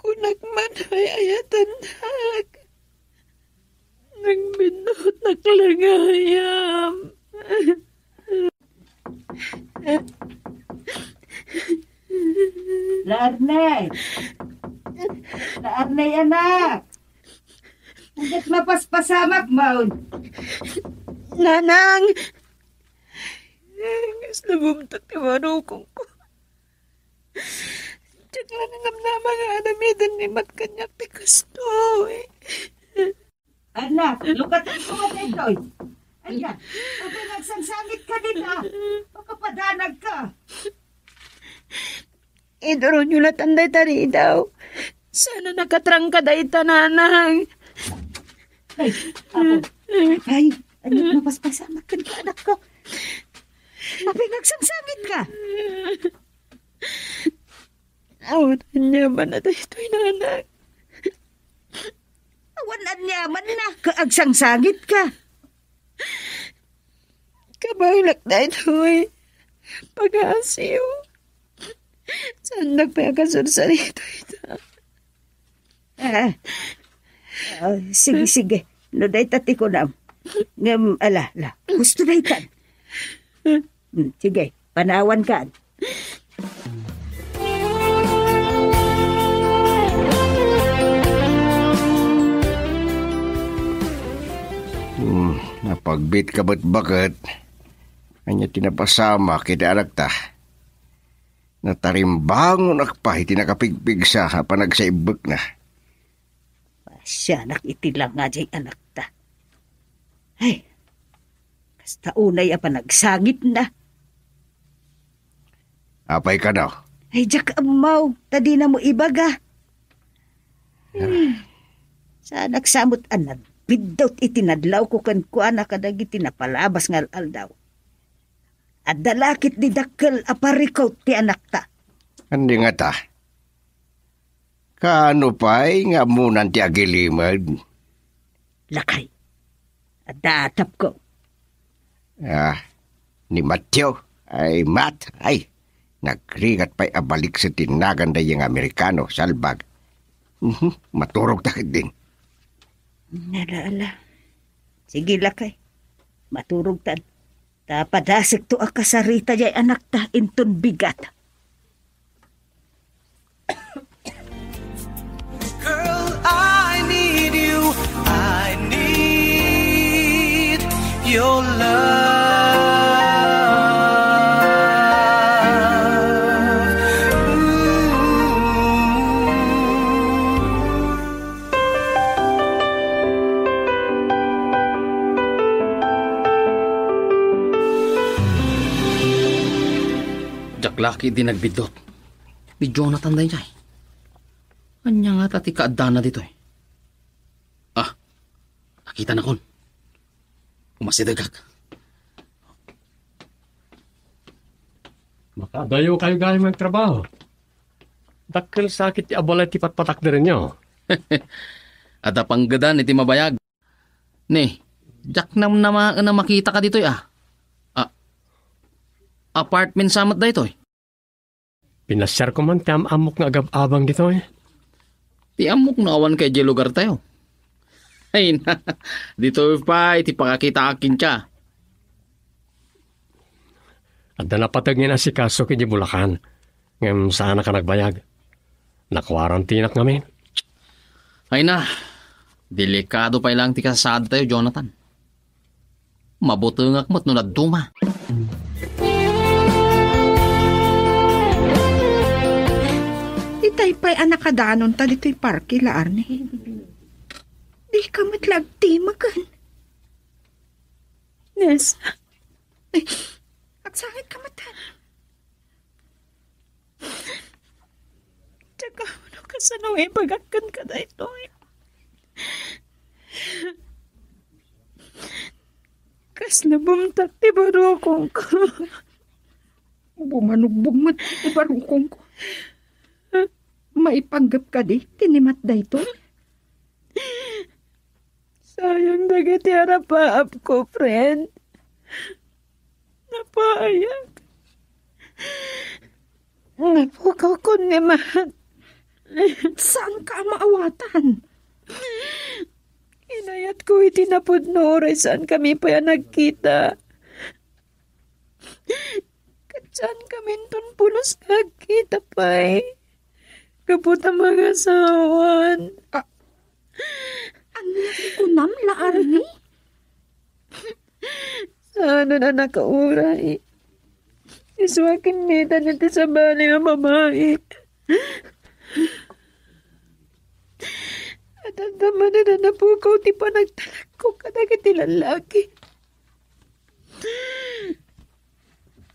Kunak man ay ayatan hag. Nagbinot naklangayam. Laarnay! Laarnay, anak! Hanggat mapaspasamak, maun. Nanang! Gusto bumtak ti marukong ko. Diyan lang ang mga anamidan ni Mat kanyak ti gusto eh. Anak, lukatan ko ka dito. Ayan, kapag nagsangsangit ka din ha, pagkapadanag ka. Idoro nyo na tanday tari daw. Sana nakatrang ka dahi tananang. Ay, ako. Ay, ano mapaspasamak ka na anak ko. Kapag nagsangsangit ka. Awanan niya man na dito'y nanak. Awanan yaman na. Kaagsangsangit ka. Kabalak na ito'y pag-aasiw. Saan nagpagkasursalito ito? Sige, sige. No, dahi tati ko na. Ala, gusto na ikan. Sige, panawan ka. Napagbit ka ba't bakit? Kanya tinapasama kita anak ta. Natarimbangon akpa iti nakapigpig sa panagsaibag na. Pasya, nakitilang nga dyan anak ta. Ay, kasta unay apa nagsangit na. Apay ka daw? Ay, jak amaw, tadi na mo ibaga. Sa nagsamot anan, bidot itinadlaw ko kan kuana kadag itinapalabas nga aldaw. At dalakit di dakkel aparikaw ti anak ta. Hindi nga ta. Kaano pa'y nga munan ti agilimad? Lakay. At datap ko. Ni Matthew ay Matt ay nagrigat pa'y abalik sa tinagan da yung Amerikano salbag. Maturog takit din. Nalaala. Sige lakay. Maturog tan. Tapadasik to akasarita jay anak ta inton bigat. Girl, I need you. I need your love. lalaki di nagbidot. Di Jonathan day jay. Anya nga tati kaadana dito eh. Nakita na kon. Umasidagag. Makadayo kayo galing magtrabaho. Dakil sakit ti abalay ti patpatak na rin nyo. At panggadan iti mabayag. Ne, jak na makita ka dito apartment samat da ito eh. Pinasyar ko man ti amok nga agab-abang dito eh. Ti amok na awan kay di lugar tayo. Ay na, dito pa iti pakakita akin siya. At na napatag niya na si Kaso kiti Bulacan. Ngayon saan ka nagbayag? Nakwarantinak namin. Ay na, delikado pa ilang ti kasasad tayo, Jonathan. Mabutungak mo't nung naduma. Itay pa'y anakadanon ta dito'y parke, Arne. Di ka matlagti makan. Nessa, At sakit ka matan. tsaka ano ka sa nung ipagakan ka na ito eh. Kas na bumtak ti barukong ko. Bumanugbog mo ibarukong ko. Maipanggap ka di, tinimat da ito. Sayang dagiti harapaap ko, friend. Napayag. Napukaw ko ni Mahat. Saan ka maawatan? Inayat ko itinapod no oras saan kami pa yan nagkita. Saan kami ton pulos nagkita pa eh. Kapot ang mga asawan. Ang laki ko nam, Arne. Sana na nakauray. Iswakin nita nito sa bali ang babae. At ang tama na napukaw ti pa nagtalak ko kadagit lalaki.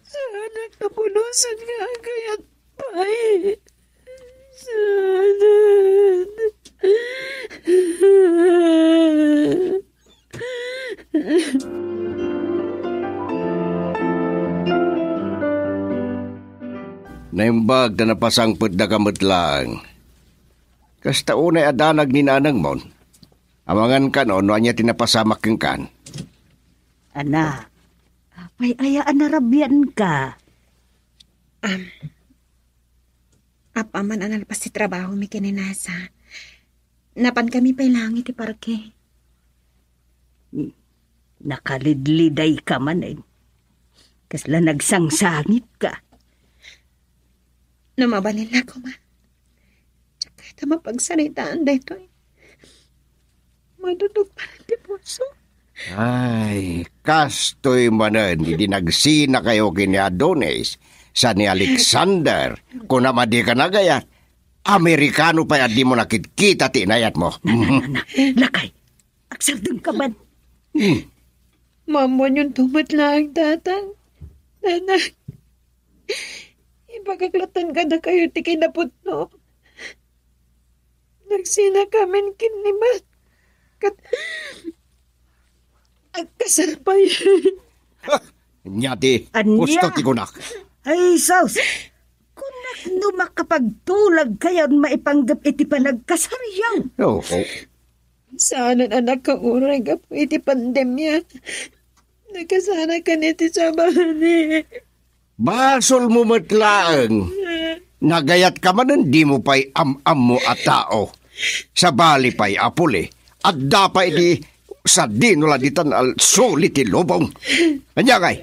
Sana nagtapulusan nga kayat pa eh. Sana. Naimbag na napasangpod na kamot lang. Kasta unay adanag ni nanang mon. Amangan ka no, no anya tinapasamak yung kan. Ana, apay ayaan na rabyan ka. Apaman analpas si trabaho mi kininasa. Napan kami pa'y langit ti parke. Nakalidliday ka man eh. Kasla nagsangsangit ka. Namabalin na ko, ma. Tsaka ito mapagsanitaan da ito eh. Madudog pa rin ti puso. Ay, kastoy manan, hindi nagsina kayo kini Adonis sa ni Alexander. Kung namadi ka nagayat, Amerikano pa yan di mo nakikita tinayat mo. Lakay, agsardong ka man. Mamon yung tumat lang, tatang. Nanay. Ipagaklatan ka na kayo ti kinapot no. Nagsina kamin kinimat. Agkasal pa yan. Nyati, Anya? gusto ti kunak. Ay, Saus, kunak no makapagtulag kayo maipanggap iti panagkasaryaw. Oo. Sana na nakauray ka po iti pandemya. Nagkasana ka niti sa bahay. Basol mo matlaang. Nagayat ka man, di mo pa'y am-am mo at tao. Sa bali pa'y apuli. At dapay di sa dinula ditan al sulit lubong. Anya kay?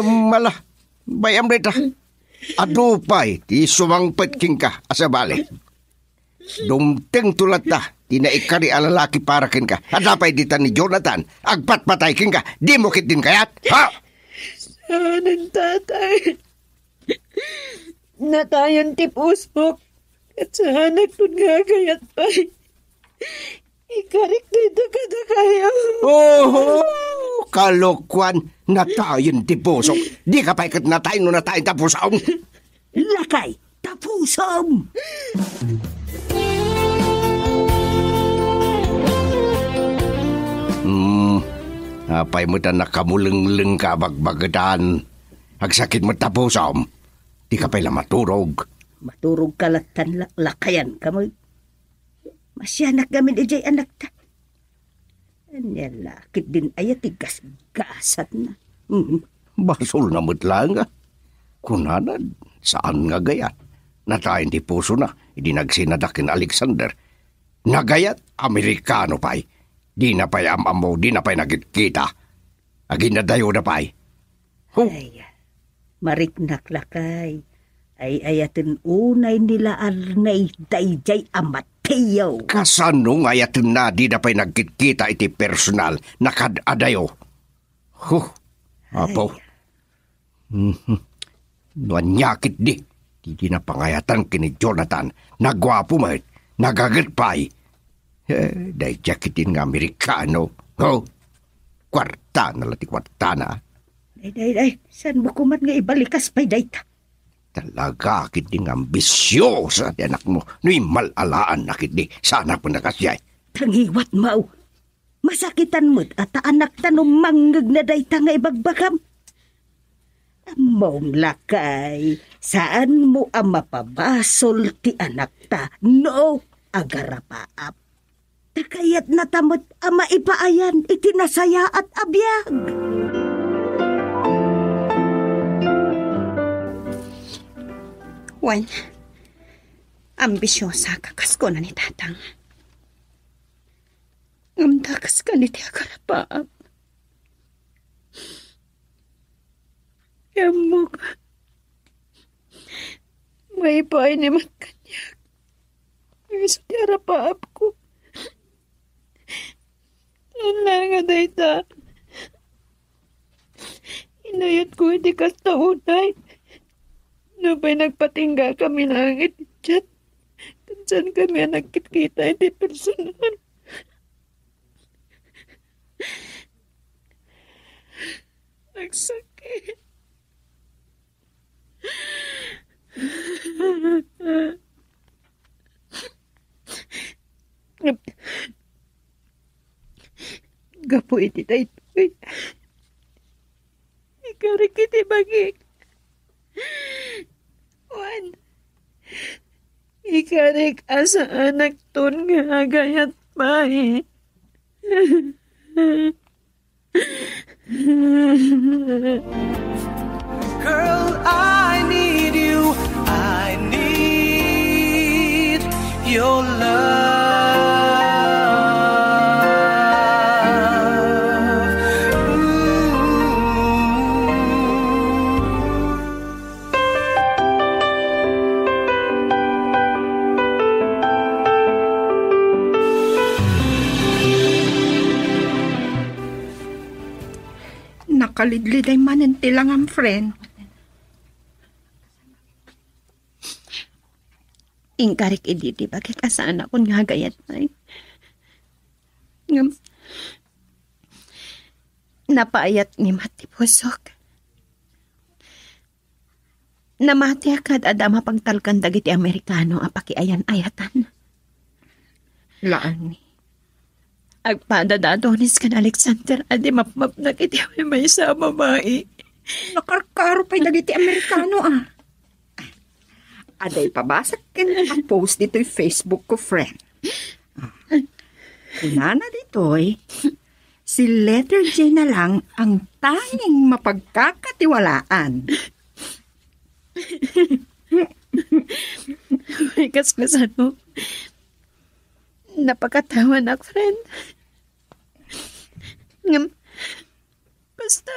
Mala, bayam dita. Adupay, ti sumangpet king ka asa bali. Dumteng tulat ta, di na ikari alalaki para kin ka. Adapay dita ni Jonathan, agpat-patay king ka. Di mo kit din kayat, ha? Sanan tatay. Natayan ti pusok. At sa anak nun gagayat pa. Ikarik dito ka na kayo. Oh, Kalokwan, natayin ti puso. Di ka pa ikat natayin no natayin ta pusaom. Lakay, tapusom! Apay mo ta nakamuleng-leng ka bagbagadan. Agsakit mo ta pusaom. Di ka pala maturog. Maturog kalatan lakayan kamoy. Masyanak gamin ijay anak ta. Anya lakit din ayat tigas-gasat na. Basol na lang nga. Kunanad, saan nga gayat? Natayin di puso na, idinagsinadak Alexander. Nagayat, Amerikano pa'y. Di na pa'y amamo, di na pa'y nagkita. Agin na dayo na pa'y. Ay, mariknak lakay. Ay ayatin unay nila arnay dayjay amatayaw. Kasano ngayatin na di na pa'y nagkita iti personal nakadadayo. Apo. Nuanyakit di. Di na pangayatan kini Jonathan. Nagwapo mahit. Nagagat pa'y. Dahil jakitin nga Amerikano. Kwarta na lati kwarta na. Day, saan mo kumat nga ibalikas pa'y dayta? Talaga kit ding ambisyosa di anak mo. Nui malalaan na kit di. Sana po nakasyay. Tangiwat mau. Masakitan mo't at anak tanong manggag na dayta nga ibagbagam. Among lakay, saan mo ang mapabasol ti anak ta? No, agarapaap. Takayat na tamot ang maipaayan itinasaya at abiyag. Wan, ambisyosa kakasko na ni tatang. Ngamdakas ka ni ti agarapaap. Yamok. May paay ni matkanyak. Iso ti arapaap ko. Wala nga dayta. Inayat ko hindi kastaunay. No ba'y nagpatingga kami ng itchat. Kansan kami ang nagkita hindi personal. Nagsakit. Gapo iti daytoy. Ikarik iti bagik. Wan. Ikarik asa anak ton nga agayat pa eh. Girl, I need you. I need your love. Nakalidlid ay manentilang ang friend. Ingkarik iditi bakit asana kun nga gayat may. Napaayat ni Mati Pusok. Namati akad adama pagtalkan dagiti Amerikano apakiayan ayatan. Laan ni. Agpadadadonis kan Alexander adi mapmap na kiti may sa babae. Nakarkaro pa'y dagiti Amerikano ah. Aday pabasa kin ang post dito'y Facebook ko, friend. Kunana dito'y, si letter J na lang ang tanging mapagkakatiwalaan. May kasmasan mo. Napakatawa na, friend. Basta.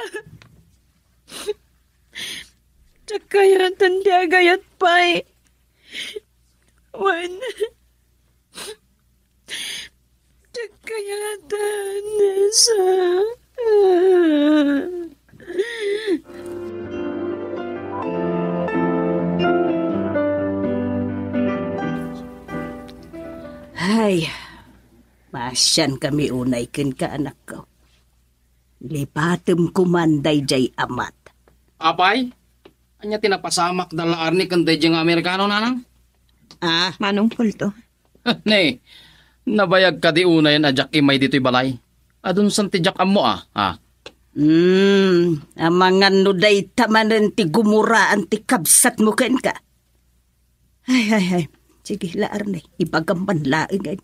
Tsakayatan di agayat pa'y. Wan. Tsakayatan sa. Ay, masyan kami unay kin ka anak ko. Lipatem kumanday jay amat. Apay, anya tinapasamak dala arni kan dayjeng Amerikano nanang? Manong pulto. Ne, nabayag ka di una yan ajak imay dito'y balay. Adun san tijak amo Amangan no day tamanan ti gumuraan ti kabsat mo ken ka. Ay. Sige, laar na. Ibagampan laing.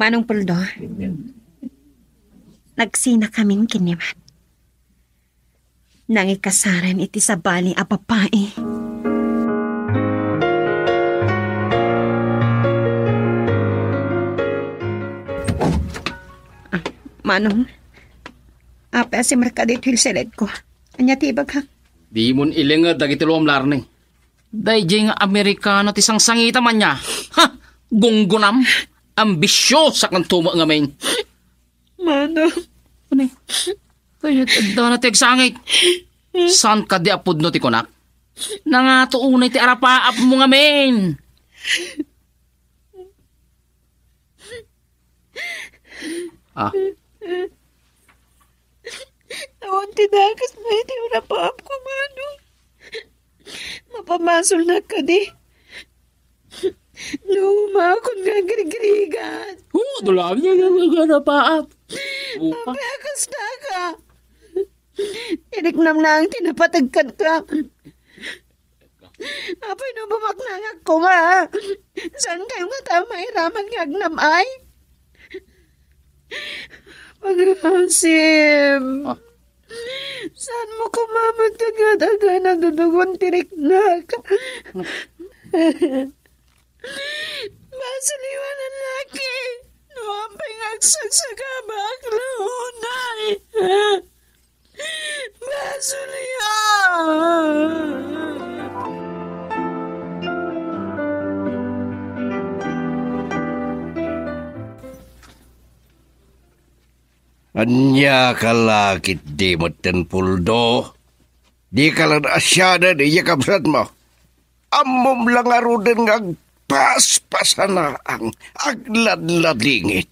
Manong puldo. Nagsina kaming kiniman. Nangikasaran iti sa bali a babae. Manong, apa si Mercadit Hilseled ko. Anya tibag ha? Di mon ilingad dagiti luam larni. Dayjeng Amerikano ti sangsangita man niya. Gunggunam. Ambisyosa kang tumo nga main. Manong. Ano Dana ti agsangit. San ka di apod no ti kunak? Nangatuunay ti arapaap mo nga main. Awan tinagas mo iti arapaap ko, Manong. Mapamasol na ka di. Luma akong gagrig-grigan. Dulabi niya nga arapaap. Apekas na ka. Tiniknam na ang tinapatagkan ka. Apay no bumaknangag ko nga. Saan kayo nga tama iraman nga agnamay? Pag-asim. Saan mo kumamagtagad-agad na dudugon tiriknak? Masaliwan ang laki. Nuwampay ngagsagsagabak lahunay. Masaliwan. Anya kalakit di mo ten puldo. Di ka lang asyada di yakapsat mo. Amom lang aruden ng paspasan na ang agladladingit.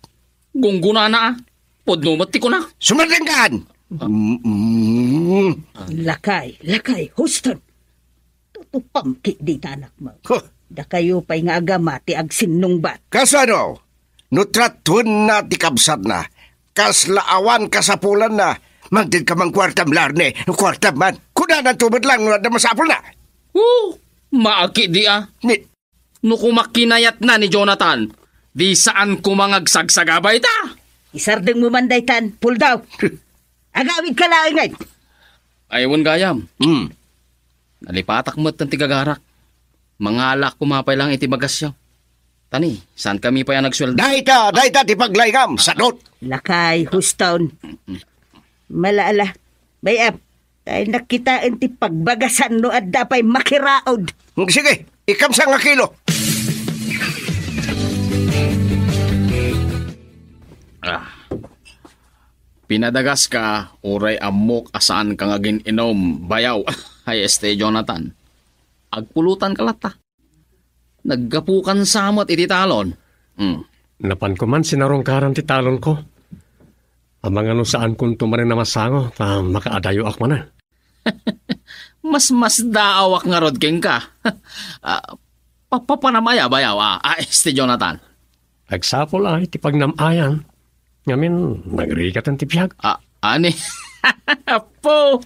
Gungguna na Podno mati ko na. Sumatingkan! Lakay, Houston. Tutupangki di tanak mo. Da kayo pa'y nga agamati ag sinungbat. Kasano? Nutratun na ti kabsat na. Kaslaawan kasapulan na. Magdid ka mang kwartam larne. Kwartam man. Kuna na tubad lang na masapul na. Maaki di Ni. Nukumakinayat na ni Jonathan. Di saan kumangagsagsagabay ta. Isardeng mo manday tan. Pull daw. Agawid ka lang ngay. Aywan gayam. Nalipatak mo't ng tigagarak. Mga alak kumapay lang iti bagasyo. Tani, saan kami pa yan nagswelda? Dahita, ti paglaygam, sadot. Lakay, Houston. Malaala. Bayap, tayo nakitaan ti pagbagasan no at dapay makiraod. Sige, ikamsa nga kilo. Pinadagas ka, uray amok asaan ka nga gininom, bayaw. Ay Jonathan. Agpulutan ka lata. Naggapukan samot iti talon. Napan ko man sinarongkaran ti talon ko. Amang ano saan kung tumarin na masango, makaadayo ak man na. Mas daawak nga rod king ka. Papanamaya bayaw, Jonathan. Agsapol ay ti pagnamayan. Ngamin, nagrikat ang tipyag. Ani? Po,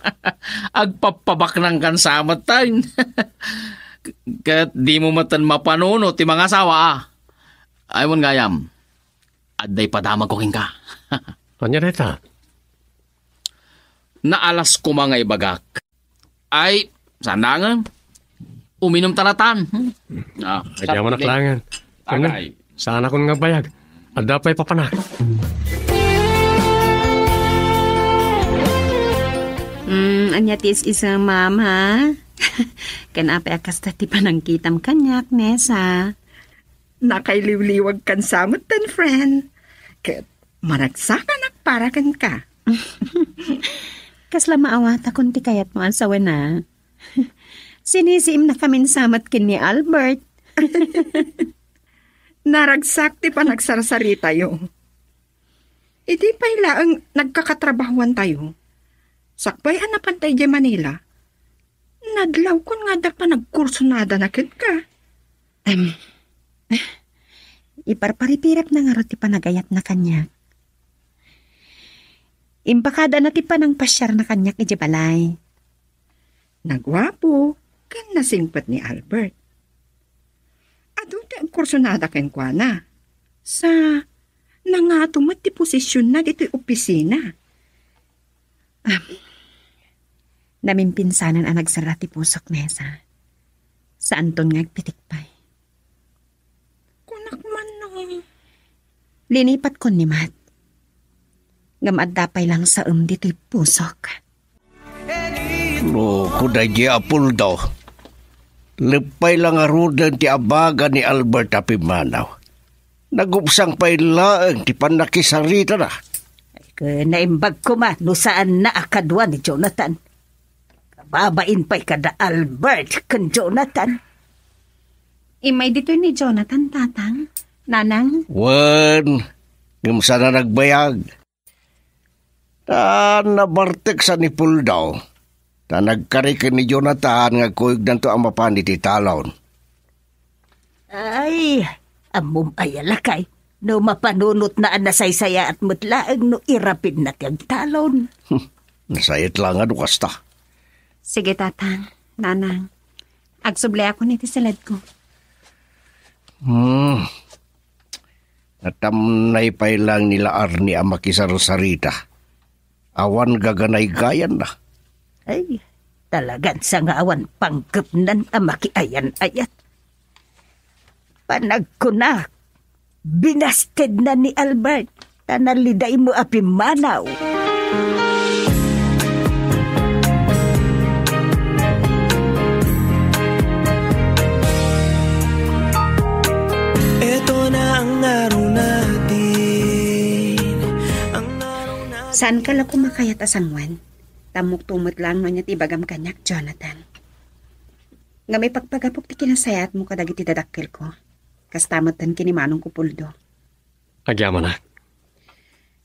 agpapabak ng kansamat tayo. Kat di mo matan mapanuno ti mga asawa. Ayon gayam, aday padamag ko king ka. Anya reta? Naalas ko mga ibagak. Ay, sana nga, uminom talatan. Kaya mo naklangan. Agay. Sana kung nga bayag. Ada pa'y papanak. Anyatis isang mama. Kanapay akas tati panangkitam kanyak, Nessa. Nakailiwliwag kan samot tan, friend. Kat maragsakan ak para kan ka. Kasla maawata kun ti kayat mo asawa na. Sinisiim na kamin samat kin ni Albert. Naragsak ti panagsarsarita yo. Idi pa'y ang nagkakatrabahuan tayo. Sakbay anapan tayo di Manila. Nadlaw kon nga da pa nagkursunada na kid ka. Iparparipirap na nga ro ti panagayat na kanyak. Imbakada na ti panang pasyar na kanyak iti balay. Nagwapo, kan nasingpat ni Albert. Ado ti ang kursunada ken kwa na. Sa nangatumat ti posisyon na dito'y opisina. Namimpinsanan ang nagsara ti pusok nesa. Saan ton nga agpitikpay? Kunak man no. Linipat ko ni Mat. Gamadapay lang sa dito'y pusok. No, kuday di apul daw. Lepay lang arudan ti abaga ni Albert Apimanaw. Nagupsang pailaang ti panakisarita na. Naimbag ko man, no saan na akadwa ni Jonathan. Kababain pa'y kada Albert kan Jonathan. Imay dito ni Jonathan, tatang. Nanang? Wan, ngumsa na nagbayag. Ta nabartek sa nipul daw. Ta nagkarikin ni Jonathan nga kuig nanto ang mapani ti talon. Ay, amom ayalakay. No mapanunot na anasaysaya at mutlaag no irapid na kag talon. Nasayit lang ano kasta. Sige, tatang. Nanang. Agsuble ako niti salad ko. Natamnay pa'y lang nila Arnie ang makisarusarita. Awan gaganay gayan na. Ay, talagan sa nga awan pangkapnan ang makiayan-ayat. Panagkunak. Binasted na ni Albert. Tanaliday mo Apimanaw. Ito na ang araw natin. Saan ka lang kumakayat asangwan? Tamok-tumot lang no niya tibagam kanyak, Jonathan. Nga may pagpagapok ti kinasayat mo kadag iti dadakkel ko. Kastamot tan kinimanong kupuldo. Agyaman na.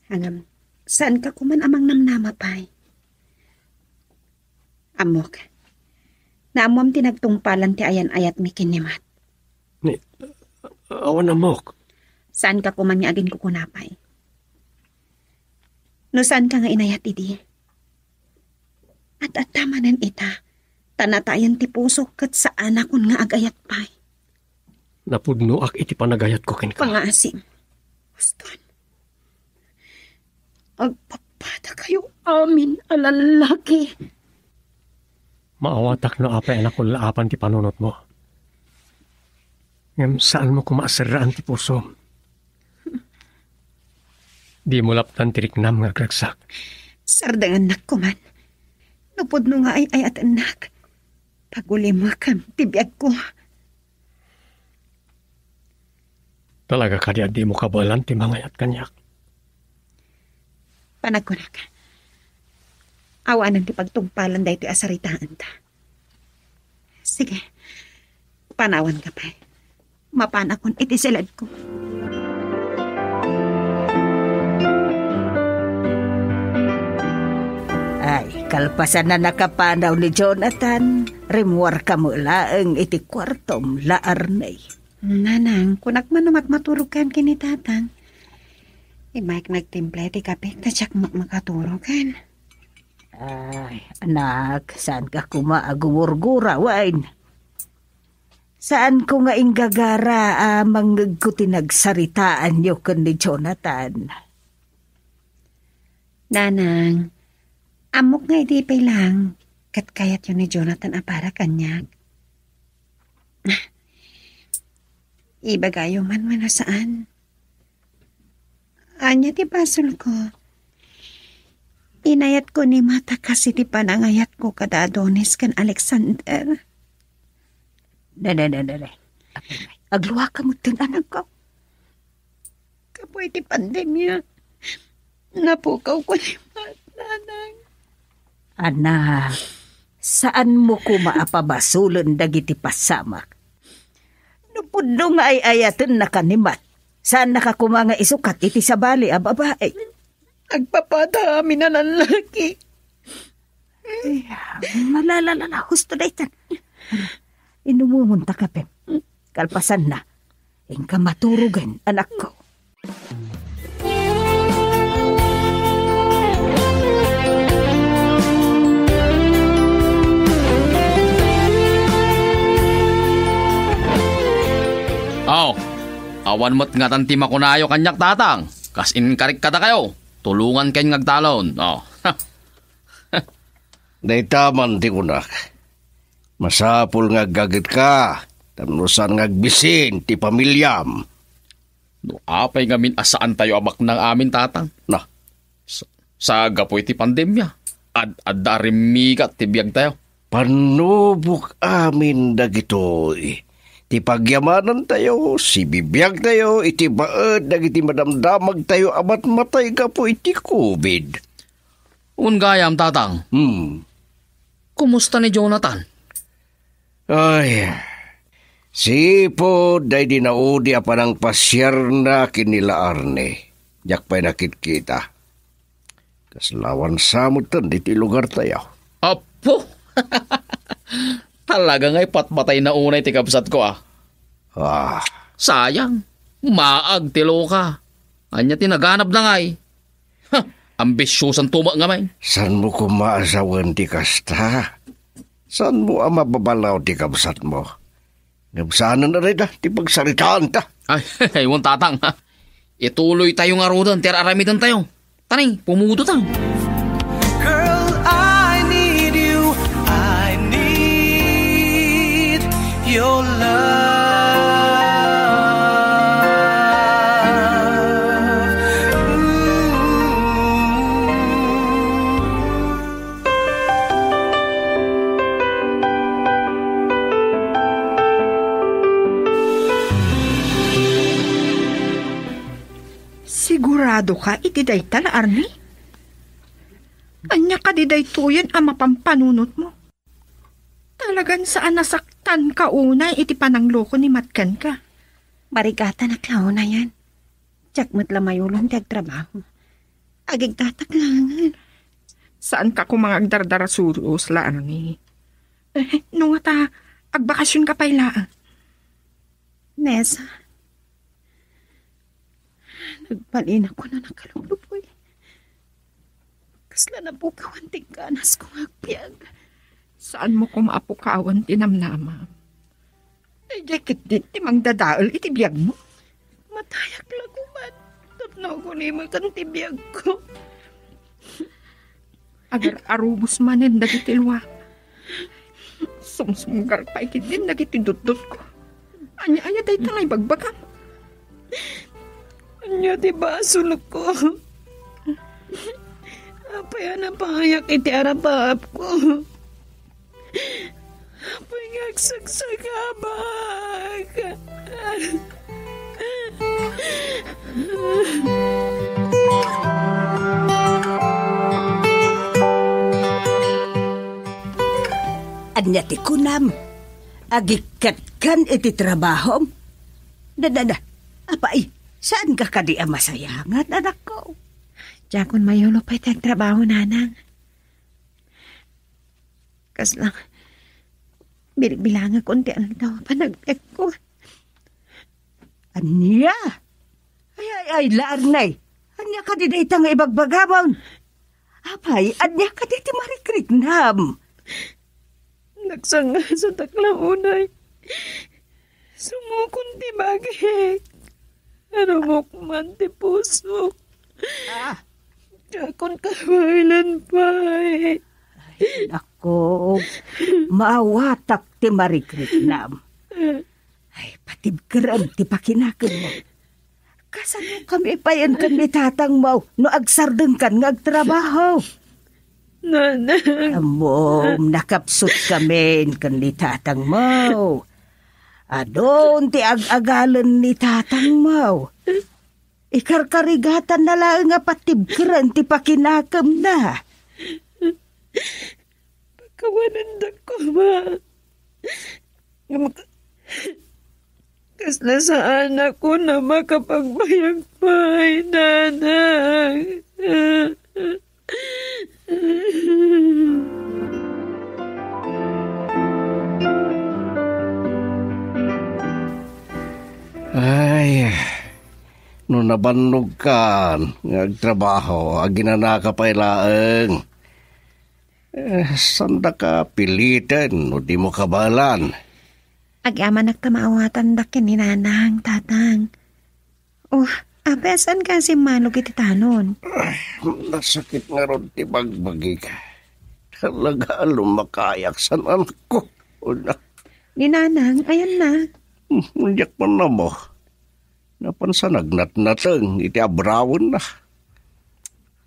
Hangam, saan ka kuman amang namnamapay? Amok, naamuam tinagtungpalan ti ayan-ayat mi kinimat. Awan amok. Saan ka kuman nga agin kukunapay? No saan ka nga inayat idi? At tamanan ita, tanatayan ti puso kat sa anak kun nga agayat pay. Napudno ak iti panagayat ko ken ka. Pangasim. Guston. Agpapada kayo amin alalaki. Maawatak no apay anak ko laapan ti panunot mo. Ngem saan mo kumasaraan ti puso? Di mo laptan tiriknam nga gragsak. Sardangan nak ko man. Napudno nga ay at anak. Paguli mo kam tibiyag ko. Talaga ka di mo kabalan ti mangayat kanyak. Panagkunak. Awanan ti pagtungpalan dahi ti asaritaan ta. Sige. Panawan ka pa. Mapanakon iti silad ko. Ay, kalpasan na nakapanaw ni Jonathan. Rimwar ka mo laang iti kwartom laarnay. Nanang, kunak man matmaturukan kini tatang. Imayk nagtimple ti kapik na siyak makaturukan. Ay, anak, saan ka kumaagumurgura, wain? Saan ko nga inggagara manggag ko tinagsaritaan niyo kun ni Jonathan? Nanang, amok nga iti pay lang. Kat kayat yun ni Jonathan para kanyak. Ibagayo man na saan. Anya ti basol ko. Inayat ko ni mata kasi ti panangayat ko kada Adonis kan Alexander. Dale. Agluwa ka mo tin anak ko. Kapoy ti pandemya. Napukaw ko ni nanang. Anak, saan mo ko maapabasulan dagiti pasamak? Napudno nga ay ayatan na kanimat. Saan nakakumanga isukat iti sabali a babae? Agpapadami na ng laki. Malalala, husto na itan. Inumumunta ka, Pem. Kalpasan na. Ingka maturugan, anak ko. Awan mo't nga tantima ko na ayo kanyak tatang. Kas inkarik kata kayo. Tulungan kayo ngagtalon. Daitaman ti kunak. Masapul nga gagit ka. Tamnusan ngagbisin ti pamilyam. No, apay ngamin asaan tayo abak ng amin tatang. Na, sa gapoy ti pandemya. Adda rimigat ti biyag tayo. Panubok amin dagitoy. Ti pagyamanan tayo, si bibiyag tayo, iti baad, dagiti madamdamag tayo, amat matay ka po iti COVID. Ungayam tatang. Kumusta ni Jonathan? Ay, sipo, day dinaudi pa ng pasyar na kinila Arne. Diyak pa'y nakit-kita. Kaslawan samutan, diti lugar tayo. Apo! Talaga nga'y patmatay na unay ti kabsat ko Sayang, maag tilo ka. Anya tinaganap na nga'y. Ambisyosan tumak nga may. San mo kumaasawan ti kasta? San mo ang mababalaw ti kabsat mo? Nabsaanan na rin ti pagsaritaan ta. Ay, wong tatang ituloy tayo nga rodan, tira aramitan tayo. Tanay, pumuto tayo. Girl, I need you. I need your love. Sigurado ka, itiday tala, Arnie? Anya ka diday tuyan ang mapampanunot mo. Talagan saan nasaktan ka unay iti panangloko ni Matkan ka. Barigata na klaw na yan. Tsak mo't lamayulong tiyag trabaho. Agig tataklangan. Saan ka kumangagdardara suros la, Arnie? Nung ata, agbakasyon ka pa ilaan. Nessa, nagbalin ako na nakalulupoy. Kasla na po kawanting ganas kong agpiyag. Saan mo kumaapukawan tinamnama? Ay, jakit din, timang dadaol, itibiyag mo. Matayak laguman. Tapno ko ni mo kang tibiyag ko. Agar arubos manin dagitilwa. Sumsumgar pa ikit din dagitidutdut ko. Anya day tangay bagbagang. Anya di ba sulok ko? Apay na pahayak iti arapap ko. Apay ngagsagsagabag. Anya ti kunam. Agikat kan iti trabaho. Dada, apay, saan ka kadi masayangat, anak ko? Jakon mayulo pa'y tag trabaho, nanang. Kas lang, bilang konti ang daw panagpek ko. Anya? Ay, laarnay. Anya ka di itang ibagbagabon. Apay, anya ka di marikriknam. Nagsanga sa taklaunay. Sumukon ti bagik. Arumok man ti puso. Jakon kawailan pa eh. Ay, nako. Maawatak ti marikriknam. Ay, patibkaram ti pakinakon mo. Kasan mo kami payan kan ni tatang mo no agsardeng kan ngagtrabaho. Nanang. Amom, nakapsot kami kan ni tatang mo. Adon ti ag-agalan ni tatang mo. Ikarkarigatan na lang nga patibkaran ti pakinakam na. Pagkawanan ko, ma. Kasla sa anak ko na makapagbayag pa, nanang. Ay, no nabannog ka, nagtrabaho, aginana ka pa ilaang. Sanda ka pilitin, no di mo kabalan. Agaman nagkamaawatan dakin ni nanang, tatang. Oh, apesan ka si Manog iti tanon. Ay, nasakit nga ron ti bagbagi ka. Talaga lumakayak sa anak ko. Una, Ni nanang, ayan na. munyak man na mo. Napansanagnat natang, iti abrawon na.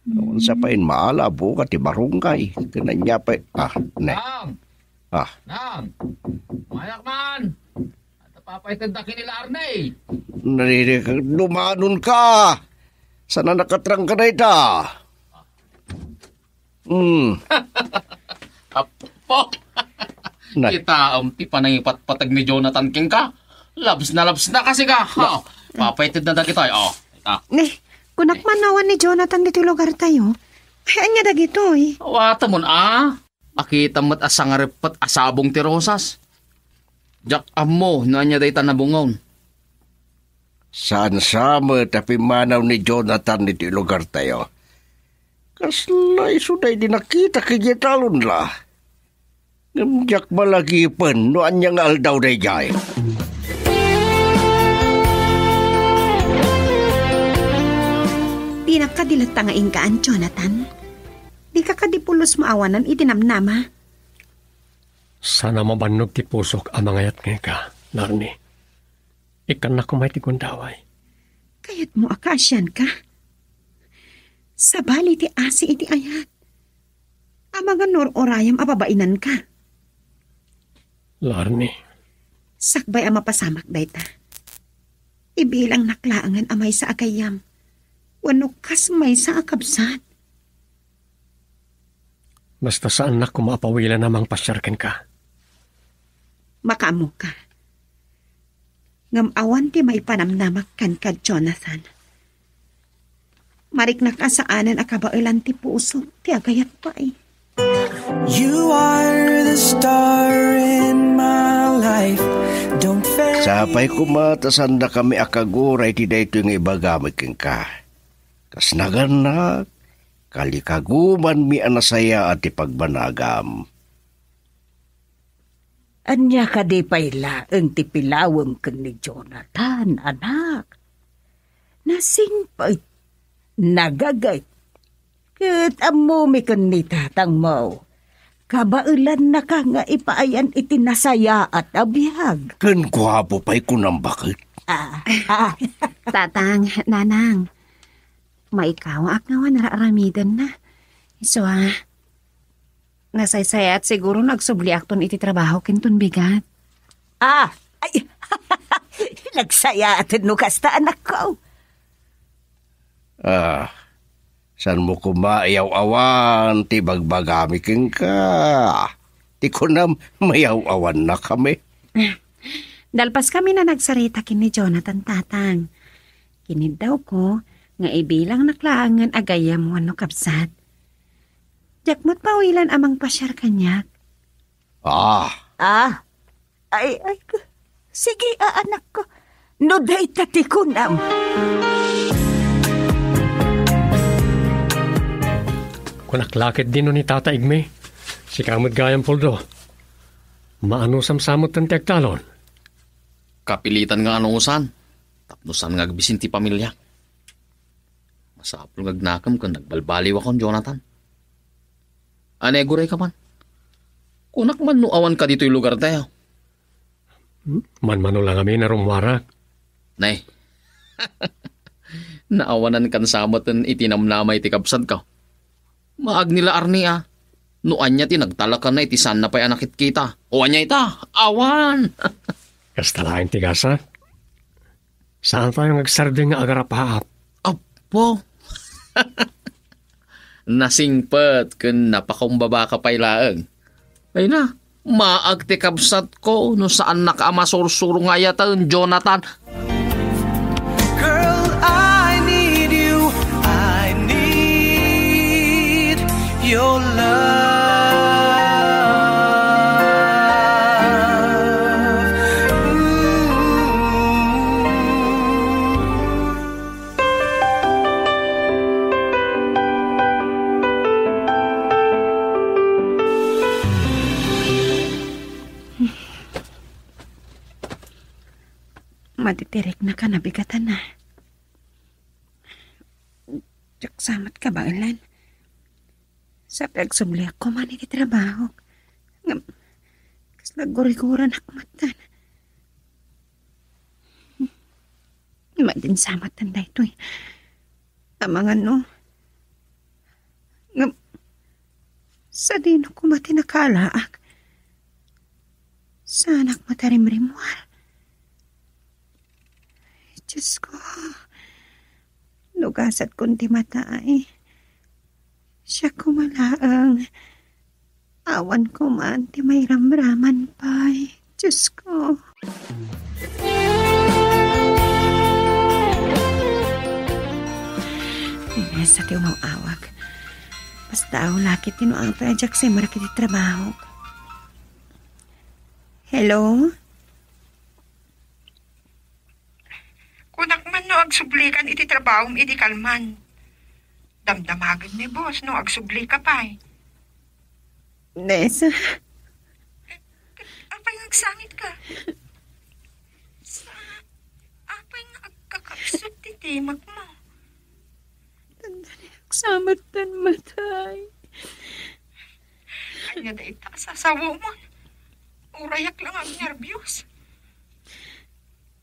Naman sa pain maalabo ka ti barungay. Kananya pa, ne. Nang! Ah, Nang! Mayak man! At papaitan dakin nila Arnay! narinig ka, lumanon ka. Sana nakatrang ka na ita. Apo! Na, Kita ti panangipatpatag ni Jonathan King ka. Labs na kasi ka. Ha? Papaitan na dagi tayo. Ita. Kunak manawan ni Jonathan dito lugar tayo. Ay, anya dagito eh. Wata mo akita mo't asang repot asabong ti Rosas. Jak amo na niya day tanabungon. saan sama tapi manaw ni Jonathan iti lugar tayo. Kaslay suday di nakita kaya talon la. Ngamjak malagi pen no anyang aldaw day jay. Di nakadilat nga ingkaan, Jonathan. Di ka kadipulos maawanan itinamnama. Sana mabannog ti pusok ang mga yat nga ka, Larni. Ikan na kumay ti gundaway. Kayat mo akasyan ka. Sabali ti asi iti ayat. Amaga nor-orayam ababainan ka. Larni, Sakbay ama pasamak dayta. Ibilang naklaangan amay sa agayam. Wano kas may sa akabsat. basta saan na kumapawilan namang pasyarken ka. Makaamo ka. Ngamawan ti may panamnamak kan ka, Jonathan. Marik na kasaanan akabailan ti puso, ti agayat pa eh. You are the star in my life. Don't fade. Sapay kumatasan na kami akaguray ti dayto yung ibagamit keng ka. Kas naganak, kalikaguman mi anasaya at ipagbanagam. Anya ka di payla ang tipilawang kan ni Jonathan, anak. Nasingpay, nagagay. Kat amumi kan ni tatang mo. Kabailan na ka nga ipaayan itinasaya at abiyag. Kan gwapo pa'y kunang bakit. Tatang, nanang. Maikaw nga nararamidan na. So, nasaysaya at siguro nagsubli akton iti trabaho kinton bigat. Ay, nagsaya at nukasta anak ko. San mo kumaayaw-awan, ti bagbagami keng ka. Ti kunam mayaw-awan na kami. Dalpas kami na nagsarita kin ni Jonathan, tatang. Kinid daw ko, nga ibilang naklaangan agayam wano kapsat. Jakmot pawilan amang pasyar kanyak. Ay, sige, anak ko. No day tati kunam. Kunaklakit din ni Tata Igme. Si kamot gayang poldo. Maano samsamot ng tiagtalon. Kapilitan nga anusan. Tapnosan nga agbisin ti pamilya. Masapul nga gnakam kung nagbalbaliw akong Jonathan. Aneguray ka man. Kunak man nuawan ka dito yung lugar tayo. Man-mano lang kami na rumwarak. Nay. Naawanan kan samatan itinamnamay ti kabsad ka. Maag nila Arnia. Noan niya tinagtalakan na iti san na pa'y anakit kita. O anya ita, awan! Kastalain ti gasa. Saan tayo nagsarding nga agarapaap? Apo! Nasingpet kun napakumbaba ka pa'y laeng. Ay na, maag ti kabsat ko no saan nakamasursurong nga yata Jonathan. Girl, I need you. I need your love. Matitirik na ka, nabigatan na. Samat ka ba, Ilan? Sa pagsubli ako man trabaho. Kas naguriguran akmatan. Madin samat tanda ito eh. Amang ano. Sa dino ko mati nakalaak. Sa anak matarim-rimual. Diyos ko. Lugasat kundi mata ay. Siya kumalaang. Awan ko man ti may ramraman pa'y. Diyos ko. Inesa ti umawawag. Basta ako laki tinuang project sa marakit trabaho. Hello? Kunak man no agsublikan iti trabaho iti kalman. Damdamagan ni boss no agsubli ka pa eh. Nessa? Apay nagsangit ka? Sa apay nga agkakapsot ti timag mo. Samatan matay. Kanya da ita sasawo mo. Urayak lang ang nervyos.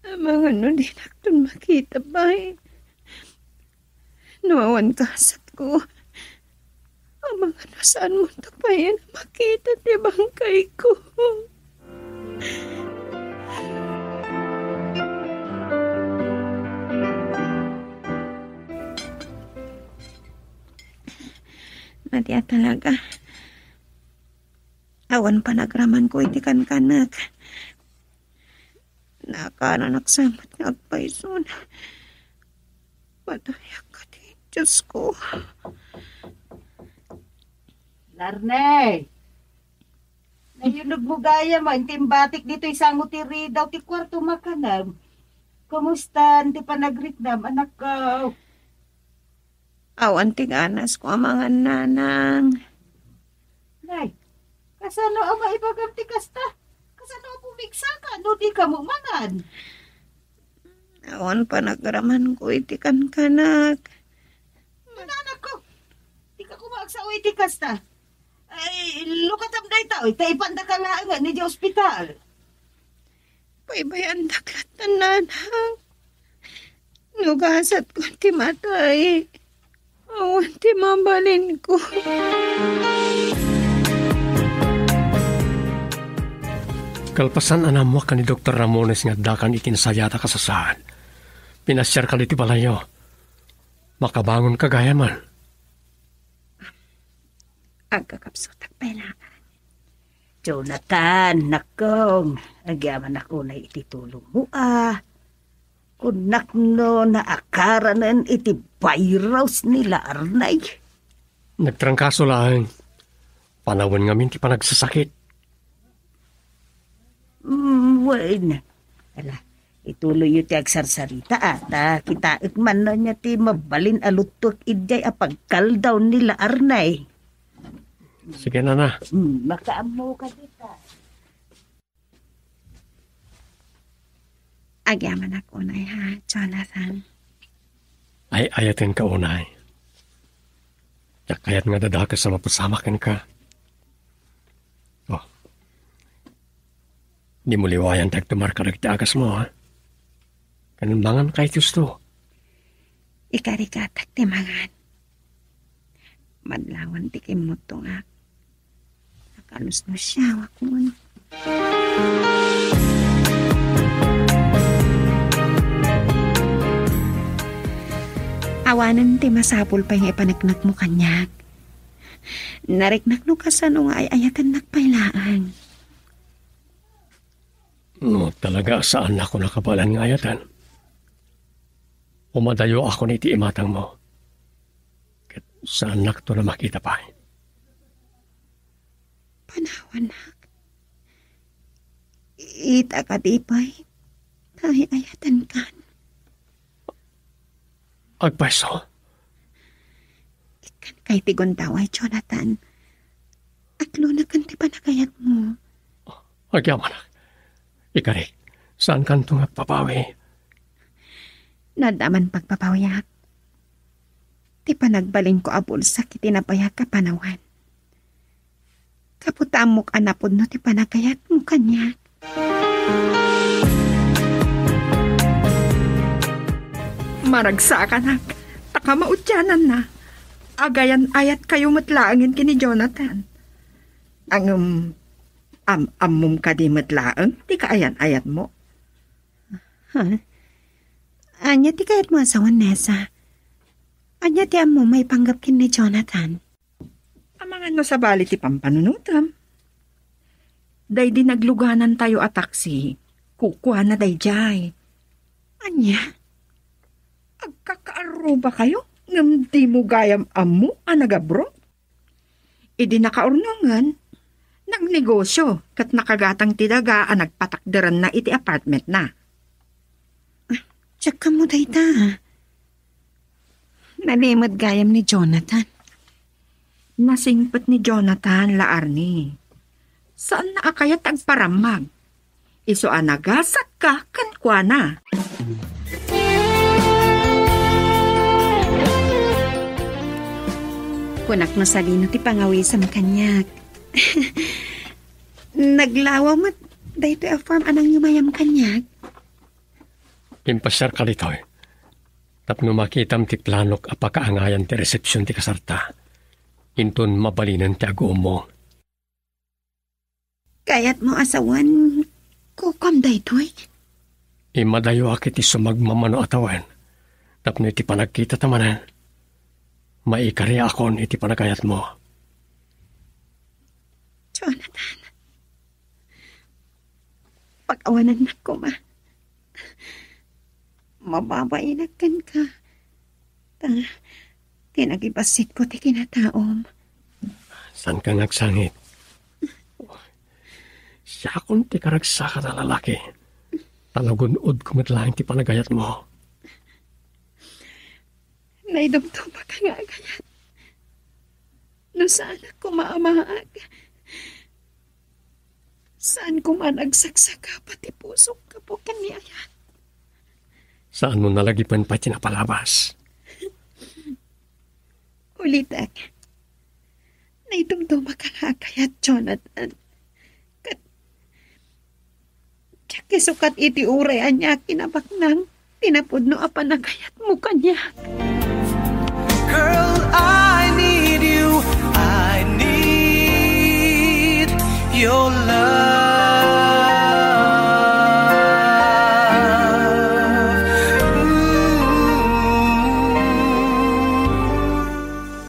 Amang ano din akton makita ba eh. Nawawan kasat ko. Amang ano saan mo tapayan makita ti bangkay ko. Matiya talaga. Awan pa nagraman ko iti kankanak. Nakana nagsamat nga agpaisun. Madayak ka di, Diyos ko. Larnay! Nayunog mo gaya mo, intimbatik dito isang utiri daw ti kwarto makanam. Kumusta? Hindi pa nagrikdam, anak ko. Awan ti ganas ko ang mga nanang. Nay, kasano ang maibagam ti kasta? Kasano ang pumiksa ka? No di ka mo mangan. Awan pa nagraman ko iti kankanak. Anak ko, di ka kumaksaw iti kasta. Ay, lukatam na ito. Taipanda ka lang ni di ospital. Paibayan daklat na nanang. Nugasat ko ti matay. Awan ti mabalin ko. Kalpasan anamwa ka ni Dr. Ramones nga dakan itinsayata kasasaan. Pinasyar ka iti balayo. Makabangon ka gaya man. Agkakapsutak pailangan. Jonathan, nakong. Agyaman ako na ititulong mo Kunak no na akaranan iti virus nila arnay. Nagtrangkaso lang. Panawan ngamin ti panagsasakit. Wen. Ala, ituloy yu ti agsarsarita kita man no niya ti mabalin alutok idjay apagkaldaw nila arnay. Sige na. Makaamo ka dita. Agyaman ako na ha, Jonathan. Ay ayatin ka unay. Kayat nga dadakas sa mapasamakan ka. Di mo liwayan tagtumar ka nagtagas mo, ha? Kanimbangan kahit gusto. Ikarikatak timangan. Madlawan ti kimuto nga. Nakalus mo siya, wakon. Awanan ti masapul pa yung ipanaknak mo kanyak. Nariknak no kasano nga ay ayatan nakpailaan. No, talaga saan ako nakabalan ng ayatan? Umadayo ako ni ti imatang mo. Kat saan nakto na makita pa. Panawan na. Ita ka di pa'y ayatan kan. Agpaiso. Ikan kay tigon taway, Jonathan. At luna kan ti panagayat mo. Agyaman. Ikari, saan kan itong agpapawi? Nadaman pagpapawiyak. Ti panagbaling ko abul sa kitinapayak ka panawan. Kaputamok anapod no ti panagayat mo kanya. Maragsa ka na. Taka mautyanan na. Agayan ayat kayo matlaangin kini Jonathan. Ang amum ka di matlaang, di ka ayan ayat mo. Ha? Anya ti kayat mo asawan Nessa. Anya ti mo may panggap kin ni Jonathan. Amangan no sa bali ti pampanunutam. Day di nagluganan tayo a taksi. Kukuha na day jay. Anya? Agkakaaruba kayo? Ngam di mo gayam amu anagabro? Idi nakaurnungan. Nagnegosyo kat nakagatang tidaga ang nagpatakderan na iti apartment na. Tsaka mo dayta. Nalimod gayam ni Jonathan. Nasingpet ni Jonathan laarni. Saan na akayat agparamag? Iso anagasat ka kankwa na. Kunak no salino ti pangawisam kanyak. Naglawa mo't dahito a farm anang yumayam kanyak. Pimpasar ka dito eh. Tapno makitam ti planok apakaangayan ti resepsyon ti kasarta. Inton mabalinan ti agoom mo. Kayat mo asawan, kukom dahito eh. Imadayo akit ti sumagmamano atawan. Tapno iti panagkita tamanan. Maikari akon iti panagayat mo. Jonathan, pag-awanan na ko ma. Mababainagan ka. Tinagibasit ko ti kinataom. San ka nagsangit? Siya akong ti karagsaka na lalaki. Talagunod kumitlaing ti panagayat mo. Naidumtuma ka nga agayat. No saan ako maamahag. Saan ko man agsaksaka pati pusok ka po kaniyayat. Saan mo nalagipan pa tinapalabas? Ulitak. Naidumduma ka nga agayat, Jonathan. Kisukat iti urayan niya kinabaknang tinapod no apanagayat mo kanya. Girl, I